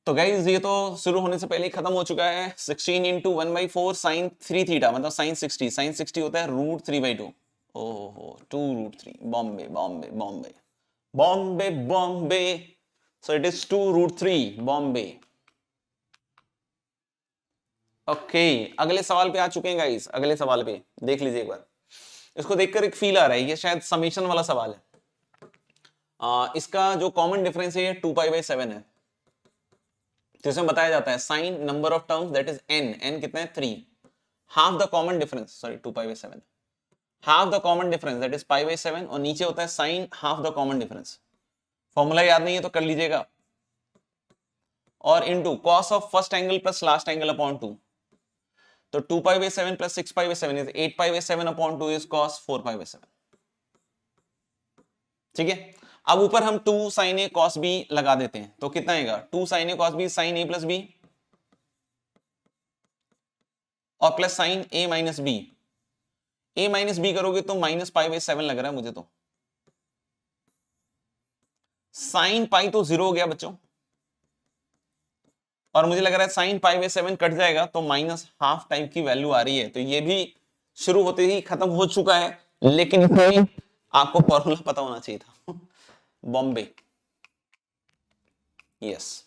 [SPEAKER 1] तो गाइज ये तो शुरू होने से पहले ही खत्म हो चुका है। 16 इंटू 1/4 साइन 3 थीटा मतलब साइन 60, साइन 60 होता है √3/2, ओहो 2√3, Bombay Bombay Bombay Bombay Bombay, so it is 2√3 Bombay. Okay अगले सवाल पे आ चुके हैं गाइस, अगले सवाल पे देख लीजिए एक बार। इसको देखकर एक फील आ रहा है, ये शायद समीशन वाला सवाल है। इसका जो कॉमन डिफरेंस है ये 2π/7 है। तो इसमें बताया जाता है sine number of terms that is n, n कितना है 3, half the common difference, sorry 2π/7, half the common difference that is π/7, और नीचे होता है sine half the common difference. Formula याद नहीं है तो कर लीजिएगा, और into cos of first angle plus last angle upon 2, तो 2π/7 plus 6π/7 is 8π/7 upon 2 is cos 4π/7। ठीक है, अब ऊपर हम 2 साइन ए कॉस बी लगा देते हैं तो कितना आएगा, 2 sine A cos B sign A plus B और plus sine A minus B. A minus B करोगे तो -π/7 लग रहा है मुझे तो। साइन पाई तो 0 हो गया बच्चों, और मुझे लग रहा है साइन π/7 कट जाएगा तो -½ टाइप की वैल्यू आ रही है। तो ये भी शुरू होते ही खत्म हो चुका है, लेकिन इसमें आपको फॉर्मूला पता होना चाहिए था बॉम्बे। यस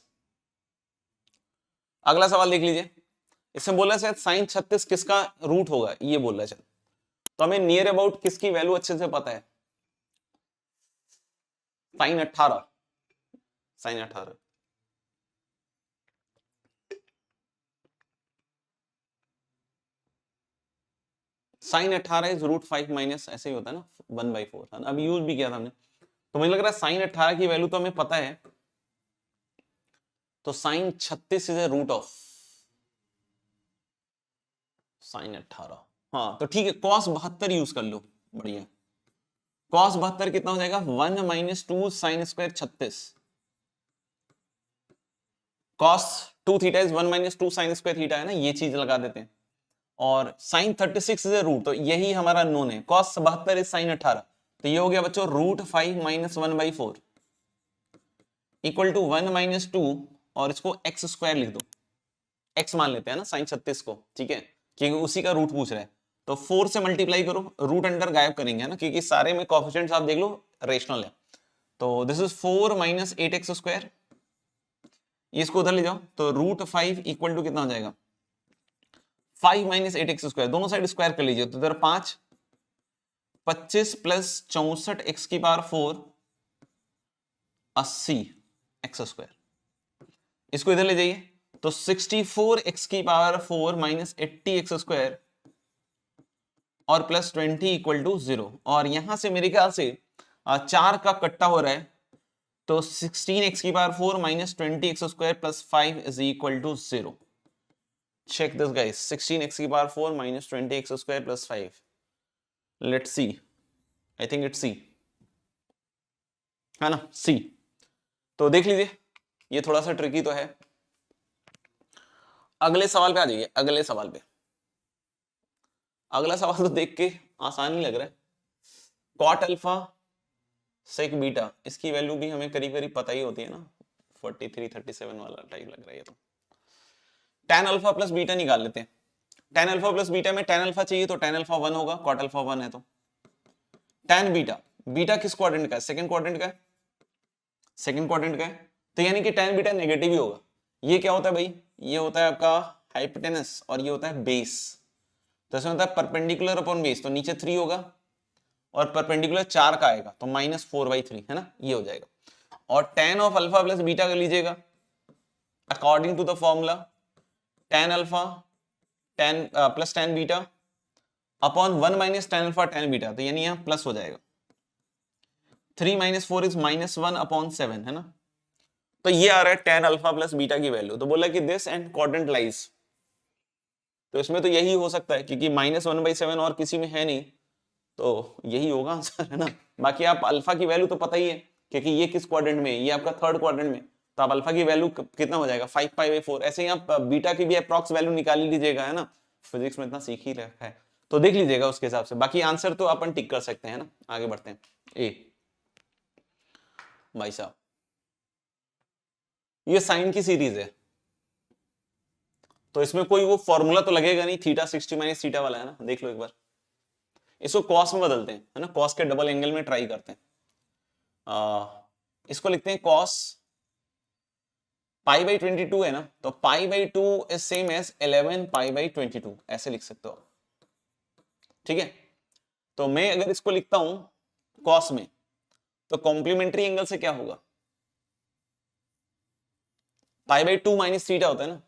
[SPEAKER 1] अगला सवाल देख लीजिए। इसमें बोला शायद साइन 36 किसका रूट होगा, ये बोल रहा है। तो हमें नियर अबाउट किसकी वैल्यू अच्छे से पता है, sine 18, sine 18 sine 18 is √5 minus ऐसे ही होता है ना 1/4, अभी यूज भी किया था हमने। तो मुझे लग रहा है साइन 18 की वैल्यू तो हमें पता है, तो sine 36 is a root of sine 18। हाँ तो ठीक है, कॉस 72 यूज कर लो, बढ़िया। cos 72 कितना हो जाएगा 1 minus 2 sine square 36। cos 2 theta is 1 minus 2 sine square theta है ना, ये चीज लगा देते हैं। और साइन 36 इज रूट, तो यही हमारा नोन है। cos 72 इज साइन 18, तो ये हो गया बच्चों root 5 minus 1/4 equal to 1 minus 2, और इसको एक्स स्क्वायर लिख दो, एक्स मान लेते हैं ना साइन 36 को, ठीक है, क्योंकि उसी का रूट पूछ रहा है। तो 4 से मल्टीप्लाई करो, रूट अंडर गायब करेंगे ना, क्योंकि सारे में कोएफिशिएंट्स आप देख लो रेशनल है। तो this is 4 minus 8x square, इसको उधर ले जाओ, तो रूट 5 इक्वल टू कितना हो जाएगा 5 माइनस 8x स्क्वायर, दोनों साइड स्क्वायर कर लीजिए, तो इधर 5 25 प्लस 64 x की पावर 4 80 x स्क्वायर, इसको इधर ले जाइए, तो 64 x की पावर 4 माइनस 80 x स्क्वायर और प्लस 20 इक्वल टू 0। और यहां से मेरे ख्याल से 4 का कट्टा हो रहा है, तो 16x की power 4 minus 20x square plus 5 is equal to 0। Check this guys, 16x की power 4 minus 20x square plus 5, let's see, I think it's C, है ना, सी। तो देख लीजिए, ये थोड़ा सा ट्रिकी तो है। अगले सवाल पे आ जाइए, अगले सवाल पे। अगला सवाल तो देख के आसान ही लग रहा है। कॉट अल्फा सेक बीटा, इसकी वैल्यू भी हमें करीब करीब पता ही होती है ना, 43 37 वाला टाइप लग रहा है ये तो। tan अल्फा प्लस बीटा निकाल लेते हैं। tan अल्फा प्लस बीटा में tan अल्फा चाहिए तो tan अल्फा 1 होगा, कॉट अल्फा 1 है तो tan बीटा, बीटा किस क्वाड्रेंट का है, सेकंड क्वाड्रेंट का है, सेकंड क्वाड्रेंट का है, तो यानी कि tan बीटा नेगेटिव ही होगा। ये क्या होता है भाई, ये होता है आपका हाइपोटेनस और ये होता है बेस, तो इसमें होता है परपेंडिकुलर अपॉन बेस, तो नीचे 3 होगा और परपेंडिकुलर 4 का आएगा तो -4/3 है ना, ये हो जाएगा। और tan of alpha plus beta कर लीजिएगा according to the formula, tan alpha tan plus tan beta upon 1 minus tan alpha tan beta, तो यानी यहाँ प्लस हो जाएगा, 3 माइनस 4 इज -1 अपॉन 7 है ना, तो ये आ रहा है tan अल्फा प्लस बीटा की वैल्यू। तो बोला कि दिस एंड क्वाड्रेंट लाइज, तो इसमें तो यही हो सकता है क्योंकि -1/7 और किसी में है नहीं, तो यही होगा आंसर है ना। बाकी आप अल्फा की वैल्यू तो पता ही है क्योंकि ये किस क्वाड्रेंट में है, ये आपका थर्ड क्वाड्रेंट में, तो आप अल्फा की वैल्यू कितना हो जाएगा 5π/4। ऐसे ही आप बीटा की भी अप्रॉक्स वैल्यू निकाल ही लीजिएगा, है ना, फिजिक्स में इतना सीख ही रखा है तो देख लीजिएगा उसके हिसाब से। बाकी आंसर तो अपन टिक कर सकते हैं ना। आगे बढ़ते हैं। ए भाई साहब, ये साइन की सीरीज है तो इसमें कोई वो फॉर्मूला तो लगेगा नहीं, थीटा 60 माइनस थीटा वाला है ना, देख लो एक बार। इसको कॉस में बदलते हैं, है ना, कॉस के डबल एंगल में ट्राई करते हैं। इसको लिखते हैं कॉस π/22 है ना, तो π/2 इज सेम एज 11 π/22, ऐसे लिख सकते हो, ठीक है। तो मैं अगर इसको लिखता हूं कॉस में तो कॉम्प्लीमेंट्री एंगल से क्या होगा, π/2 माइनस थीटा होता है ना,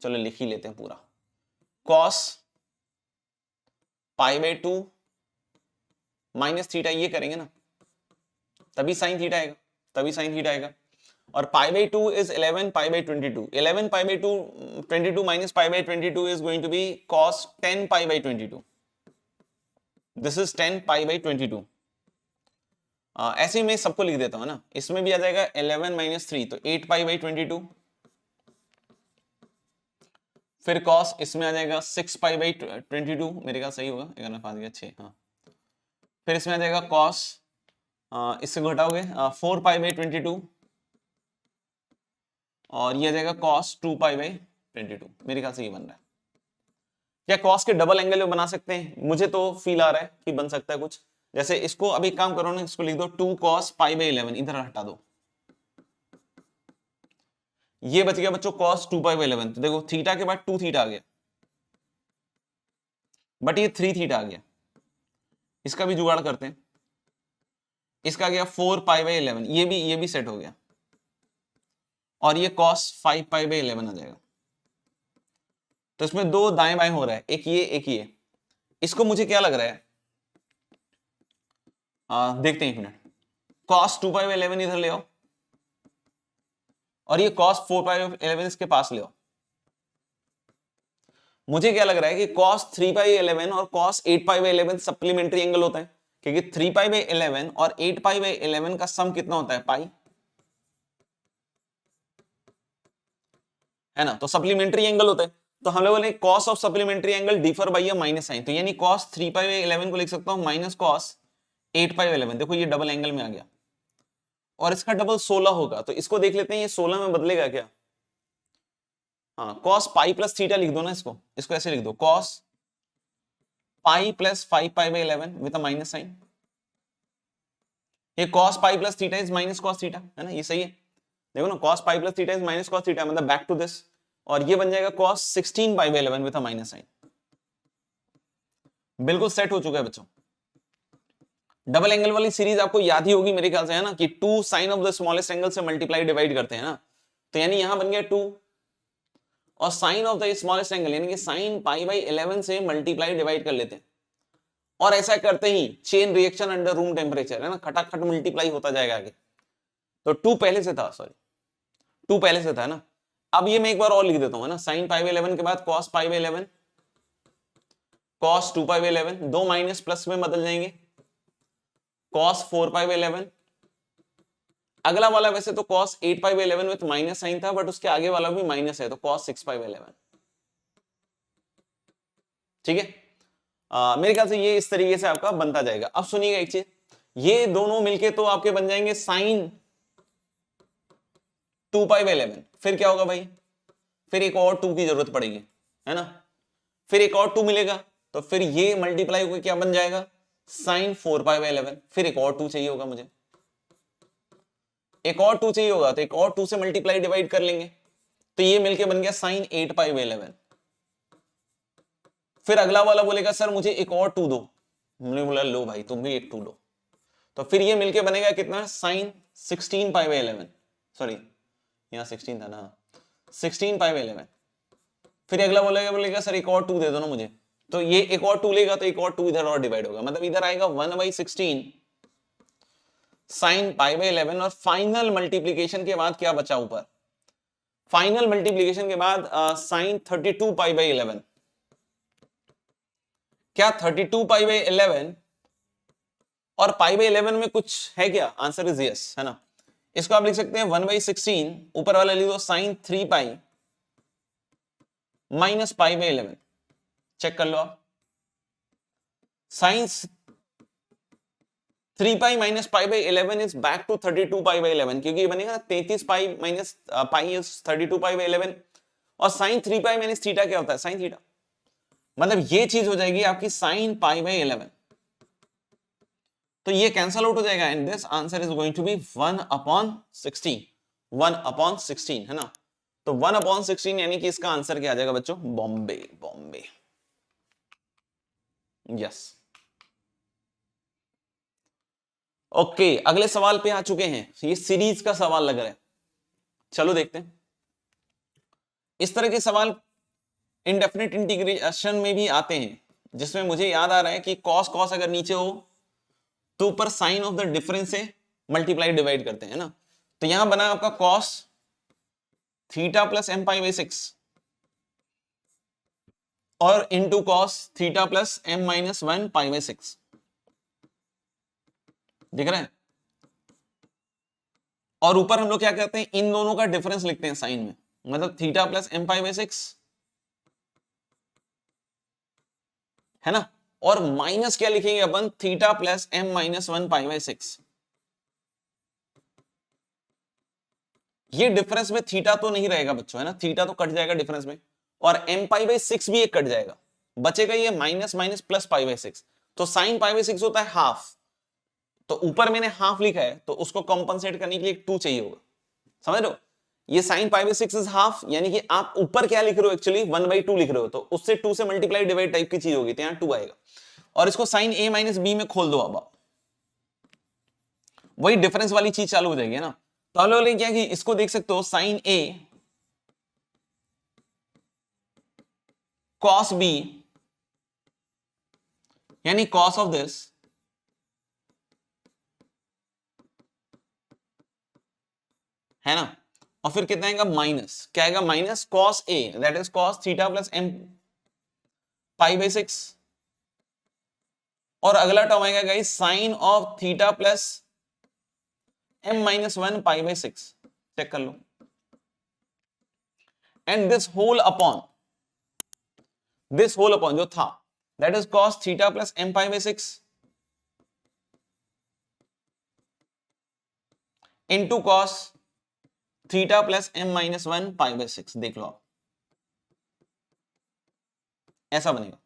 [SPEAKER 1] चलो लिख ही लेते हैं पूरा, कॉस π/2 माइनस थीटा, ये करेंगे ना तभी साइन थीटा आएगा, तभी साइन थीटा आएगा। और π/2 is 11 π/22, 11 π/22 minus π/22 is going to be cos 10 π/22, this is 10 π/22। ऐसे ही मैं सबको लिख देता हूं ना, इसमें भी आ जाएगा 11 माइनस 3 तो 8 π/22, फिर cos इसमें आ जाएगा 6 π/22, मेरे ख्याल सही होगा, 11 5 गया 6, हाँ। फिर इसमें आ जाएगा cos, इससे घटाओगे 4 π/22 और ये आ जाएगा cos 2 π/22, मेरे ख्याल से ये बन रहा है। क्या cos के डबल एंगल में बना सकते हैं? मुझे तो फील आ रहा है कि बन सकता है कुछ। जैसे इसको अभी काम करो ना, इसको लिख दो 2 cos π/11, इधर हटा दो, ये बच गया बच्चों cos 2 π/11। तो देखो थीटा के बाद 2 थीटा आ गया, बट ये 3 थीटा आ गया। इसका भी जुगाड़ करते हैं, इसका आ गया 4 π/11, ये भी सेट हो गया, और ये cos 5 π/11 आ जाएगा। तो इसमें दो दाएं बाएं हो रहा है, एक ये एक ये। इसको मुझे क्या लग रहा है, देखते हैं एक मिनट, cos 2 π/11 इधर ले आओ और ये cos 4 π/11 इसके पास ले आओ। मुझे क्या लग रहा है कि cos 3 π/11 और cos 8 π/11 सप्लीमेंट्री एंगल होता है, क्योंकि 3π/11 और 8π/11 का सम कितना होता है, पाई, है ना। तो सप्लीमेंट्री एंगल होता है, तो हम लोग बोले cos of supplementary angle differ by a minus sine, तो यानी कॉस 3π/11 को लिख सकता हूं माइनस कॉस 8π/11। देखो ये डबल एंगल में आ गया, और इसका डबल 16 होगा, तो इसको देख लेते हैं ये 16 में बदलेगा क्या। हाँ, कॉस पाई प्लस थीटा लिख दो ना, इसको ऐसे लिख दो, cos pi plus 5π/11 with a minus sign. ये cos pi plus theta is minus cos theta, है ना, ये सही है। देखो ना, cos pi plus theta is minus cos theta, मतलब बैक टू दिस, और ये बन जाएगा cos 16π/11 with a minus sign. बिल्कुल सेट हो चुका है बच्चों। डबल एंगल वाली सीरीज आपको याद ही होगी मेरे ख्याल से, है ना, कि 2 sine of the smallest angle से मल्टीप्लाई डिवाइड करते हैं ना, तो यानी यहां बन गया 2, और sine of the smallest angle यानी कि साइन π/11 से मल्टीप्लाई डिवाइड कर लेते हैं, और ऐसा करते ही chain reaction under room temperature, है ना, खटाखट मल्टीप्लाई होता जाएगा आगे। तो 2 पहले से था, सॉरी 2 पहले से था ना। अब ये मैं एक बार और लिख देता हूं, है ना, साइन π/11 के बाद cos π/11, cos 2π/11, दो माइनस प्लस में बदल जाएंगे, cos 4π/11। अगला वाला वैसे तो cos 8π/11 विद माइनस साइन था, बट उसके आगे वाला भी माइनस है, तो cos 6π/11। ठीक है, मेरे ख्याल से ये इस तरीके से आपका बनता जाएगा। अब सुनिएगा एक चीज, ये दोनों मिलके तो आपके बन जाएंगे साइन 2π/11, फिर क्या होगा भाई, फिर एक और 2 की जरूरत पड़ेगी, है ना, फिर एक और 2 मिलेगा, तो फिर ये मल्टीप्लाई होकर क्या बन जाएगा, साइन 4π/11, फिर एक और 2 चाहिए होगा मुझे, एक और 2 चाहिए होगा, तो एक और 2 से मल्टीप्लाई डिवाइड कर लेंगे, तो ये मिलके बन गया साइन 8π/11। फिर अगला वाला बोलेगा सर मुझे एक और 2 दो, हमने बोला लो भाई तुम भी एक 2 लो, तो फिर ये मिलके बनेगा कितना, साइन 16π/11, सॉरी यहाँ 16 था ना, 16π/11। फिर अगला बोलेगा सर एक और 2 दे दो ना मुझे, तो ये एक और 2 लेगा, तो एक और 2 इधर और डिवाइड होगा, मतलब इधर आएगा 1/16 साइन π/11, और फाइनल मल्टीप्लीकेशन के बाद क्या बचा ऊपर, फाइनल मल्टीप्लीकेशन के बाद साइन 32π/11, क्या 32π/11 और π/11 में कुछ है क्या, आंसर इज यस, है ना। इसको आप लिख सकते हैं 1/16, ऊपर वाला लिख दो साइन 3π माइनस π/11, चेक कर लो आप, sine 3π minus π/11 is back to 32π/11, क्योंकि ये बनेगा 33π माइनस पाई इज 32π/11, और साइन 3π माइनस थीटा क्या होता है, साइन थीटा, मतलब ये चीज हो जाएगी आपकी साइन π/11, तो ये कैंसल आउट हो जाएगा, and this answer is going to be 1/16, 1/16, है ना। तो 1/16 यानी कि इसका आंसर क्या आ जाएगा बच्चों, बॉम्बे, बॉम्बे, यस। ओके, अगले सवाल पे आ चुके हैं, ये सीरीज का सवाल लग रहा है, चलो देखते हैं। इस तरह के सवाल इंडेफिनिट इंटीग्रेशन में भी आते हैं, जिसमें मुझे याद आ रहा है कि कॉस कॉस अगर नीचे हो तो ऊपर साइन ऑफ द डिफरेंस से मल्टीप्लाई डिवाइड करते हैं ना, तो यहां बना आपका कॉस थीटा प्लस m π/6 और into cos theta plus m-1 π/6, दिख रहा है, और ऊपर हम लोग क्या करते हैं, इन दोनों का डिफरेंस लिखते हैं साइन में, मतलब थीटा प्लस m π/6, है ना, और माइनस क्या लिखेंगे अपन, थीटा प्लस m-1 π/6। ये डिफरेंस में थीटा तो नहीं रहेगा बच्चों, है ना, थीटा तो कट जाएगा डिफरेंस में, और m π/6 भी एक कट जाएगा, बचेगा ये माइनस माइनस प्लस π/6, तो साइन π/6 होता है हाफ, तो ऊपर मैंने हाफ लिखा है, तो उसको कॉम्पनसेट करने के लिए 2 चाहिए होगा, समझ रहे हो, ये साइन π/6 इज हाफ, यानी कि आप ऊपर क्या लिख रहे हो, एक्चुअली 1/2 लिख रहे हो, तो उससे 2 से मल्टीप्लाई डिवाइड टाइप की चीज होगी, तो यहां 2 आएगा, और इसको साइन a माइनस बी में खोल दो, अब वही डिफरेंस वाली चीज चालू हो जाएगी, है ना। तो हम लोग क्या कि इसको देख सकते हो, साइन a कॉस b यानी कॉस ऑफ दिस है ना, और फिर कितना आएगा माइनस, क्या आएगा minus cos a that is cos theta plus m π/6, और अगला टर्म आएगा guys sine of theta plus m-1 pi by 6, check कर लो, एंड दिस होल अपॉन जो था that is cos theta plus m pi by 6 into cos theta plus m-1 pi by 6, देख लो आप, ऐसा बनेगा।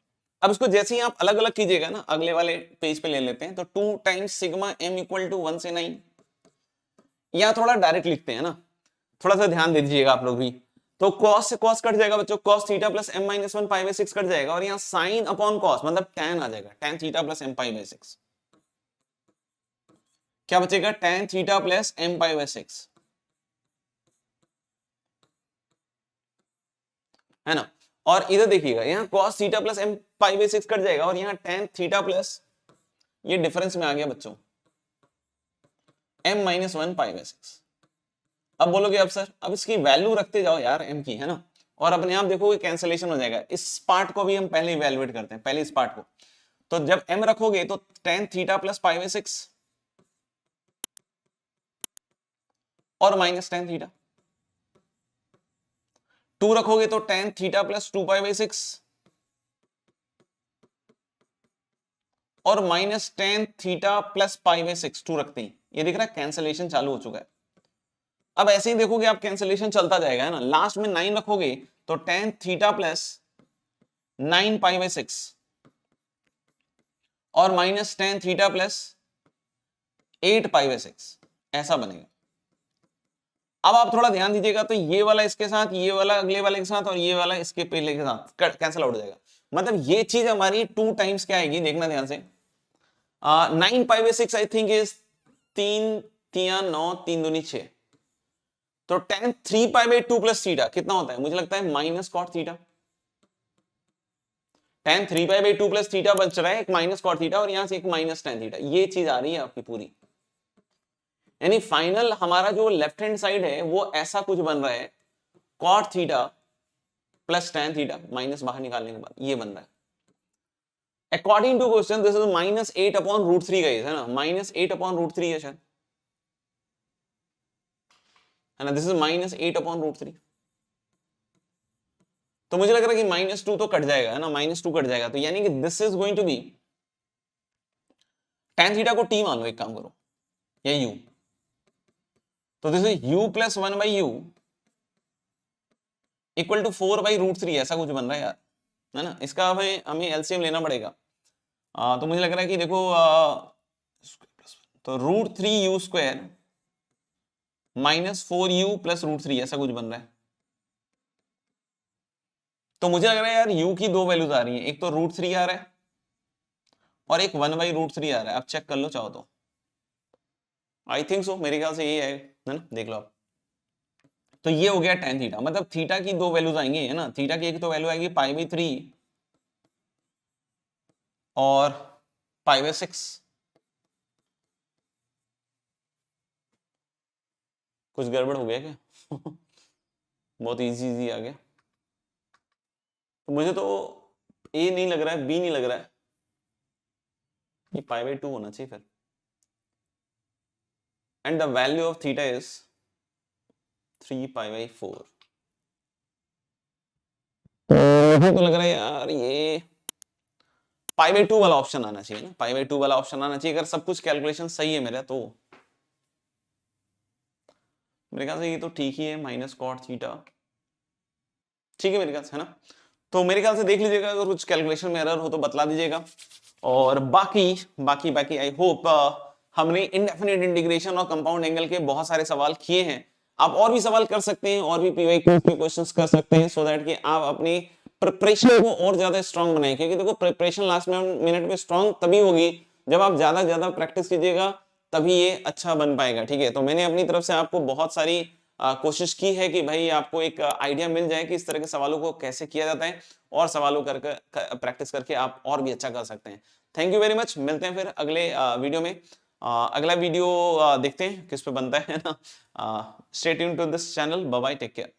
[SPEAKER 1] अब इसको जैसे ही आप अलग अलग कीजिएगा ना, अगले वाले पेज पे ले लेते हैं, तो 2 times sigma m equal to 1 से 9, या थोड़ा डायरेक्ट लिखते हैं ना, थोड़ा सा ध्यान दे दीजिएगा आप लोग भी। तो cos से cos कट जाएगा बच्चों, cos theta plus m-1 pi by 6 cut जाएगा, और यहाँ sin अपॉन cos मतलब tan आ जाएगा, tan theta plus m pi by 6, क्या बचेगा, tan theta plus m pi by 6, है ना। और इधर देखिएगा, यहाँ cos theta plus m pi by 6 cut जाएगा, और यहाँ tan थीटा प्लस, ये डिफरेंस में आ गया बच्चों, m-1 पाई बाई 6। अब बोलोगे अब सर, अब इसकी वैल्यू रखते जाओ यार m की, है ना, और अपने आप देखोगे कैंसिलेशन हो जाएगा। इस पार्ट को भी हम पहले इवेलुएट करते हैं, पहले इस पार्ट को। तो जब m रखोगे तो tan theta plus pi by 6 और माइनस tan थीटा, 2 रखोगे तो tan theta plus 2 pi by 6 और minus tan theta plus pi by 6, 2 रखते हैं, ये दिख रहा है कैंसिलेशन चालू हो चुका है। अब ऐसे ही देखोगे आप कैंसिलेशन चलता जाएगा, है ना, लास्ट में 9 रखोगे तो tan theta plus 9 pi by 6 और minus tan theta plus 8 pi by 6, ऐसा बनेगा। अब आप थोड़ा ध्यान दीजिएगा, तो ये वाला इसके साथ, ये वाला अगले वाले के साथ, और ये वाला इसके पहले के साथ कैंसिल आउट हो जाएगा। मतलब ये चीज हमारी 2 टाइम्स क्या आएगी, देखना ध्यान से, 9 pi by 6 I think is 3 तिया 9, 3 दूनी 6, तो tan 3 pi by 2 plus theta कितना होता है, मुझे लगता है माइनस cot theta. tan 3 pi by 2 plus theta बच रहा है, एक माइनस कॉट थीटा, और यहां से एक माइनस tan थीटा, ये चीज आ रही है आपकी पूरी। यानी फाइनल हमारा जो लेफ्ट हैंड साइड है वो ऐसा कुछ बन रहा है, cot theta plus tan theta minus बाहर निकालने के बाद ये बन रहा है। According to question this is minus 8 upon root 3 guys, है ना, माइनस 8 अपॉन रूट 3 है शायद, है ना, this is minus 8 upon root 3। तो मुझे लग रहा है कि -2 तो कट जाएगा, है ना, -2 कट जाएगा, तो यानी कि this is going to be tan theta को t मान लो, एक काम करो, या u, तो this is u plus 1 by u equal to 4 by root 3, ऐसा कुछ बन रहा है यार, है ना। इसका हमें एलसीएम लेना पड़ेगा। तो मुझे लग रहा है कि देखो, तो root 3 u square minus 4 u plus root 3, ऐसा कुछ बन रहा है। तो मुझे लग रहा है यार u की 2 वैल्यूज आ रही हैं, एक तो रूट 3 आ रहा है और एक 1 बाई रूट 3 आ रहा है। अब चेक कर लो चाहो तो, आई थिंक सो, मेरे ख्याल से यही है ना, देख लो आप। तो ये हो गया tan थीटा, मतलब थीटा की 2 वैल्यूज आएंगी, है ना, थीटा की एक तो वैल्यू आएगी पाई बाई 3 और पाई बाई 6। कुछ गड़बड़ हो गया क्या? बहुत इजी इजी आ गया। तो मुझे तो ए नहीं लग रहा है, बी नहीं लग रहा है, ये पाई बाई 2 होना चाहिए फिर, and the value of theta is 3 pi by 4। मुझे तो लग रहा है यार ये पाई बाई 2 वाला ऑप्शन आना चाहिए ना, पाई बाई 2 वाला ऑप्शन आना चाहिए, अगर सब कुछ कैलकुलेशन सही है मेरा तो। मेरे ख्याल से ये तो ठीक ही है, माइनस कॉट थीटा ठीक है मेरे ख्याल से, है ना। तो मेरे ख्याल से देख लीजिएगा, अगर कुछ कैलकुलेशन में एरर हो तो बतला दीजिएगा। और बाकी बाकी बाकी आई होप हमने इंडेफिनिट इंटीग्रेशन और कंपाउंड एंगल के बहुत सारे सवाल किए हैं। आप और भी सवाल कर सकते हैं, और भी पीवाईक्यू के क्वेश्चंस कर सकते हैं, सो दैट कि आप अपनी प्रिपरेशन को और ज्यादा स्ट्रांग बनाएं। क्योंकि देखो, प्रिपरेशन लास्ट मिनट में स्ट्रांग तभी होगी जब आप ज्यादा प्रैक्टिस कीजिएगा, तभी ये अच्छा बन पाएगा। ठीक है, तो मैंने अपनी तरफ से आपको बहुत सारी कोशिश की है कि भाई आपको एक आइडिया मिल जाए कि इस तरह के सवालों को कैसे किया जाता है, और सवालों करके प्रैक्टिस करके आप और भी अच्छा कर सकते हैं। थैंक यू वेरी मच, मिलते हैं फिर अगले वीडियो में। अगला वीडियो देखते हैं किस पे बनता है ना। Stay tuned to this channel, bye bye, take care.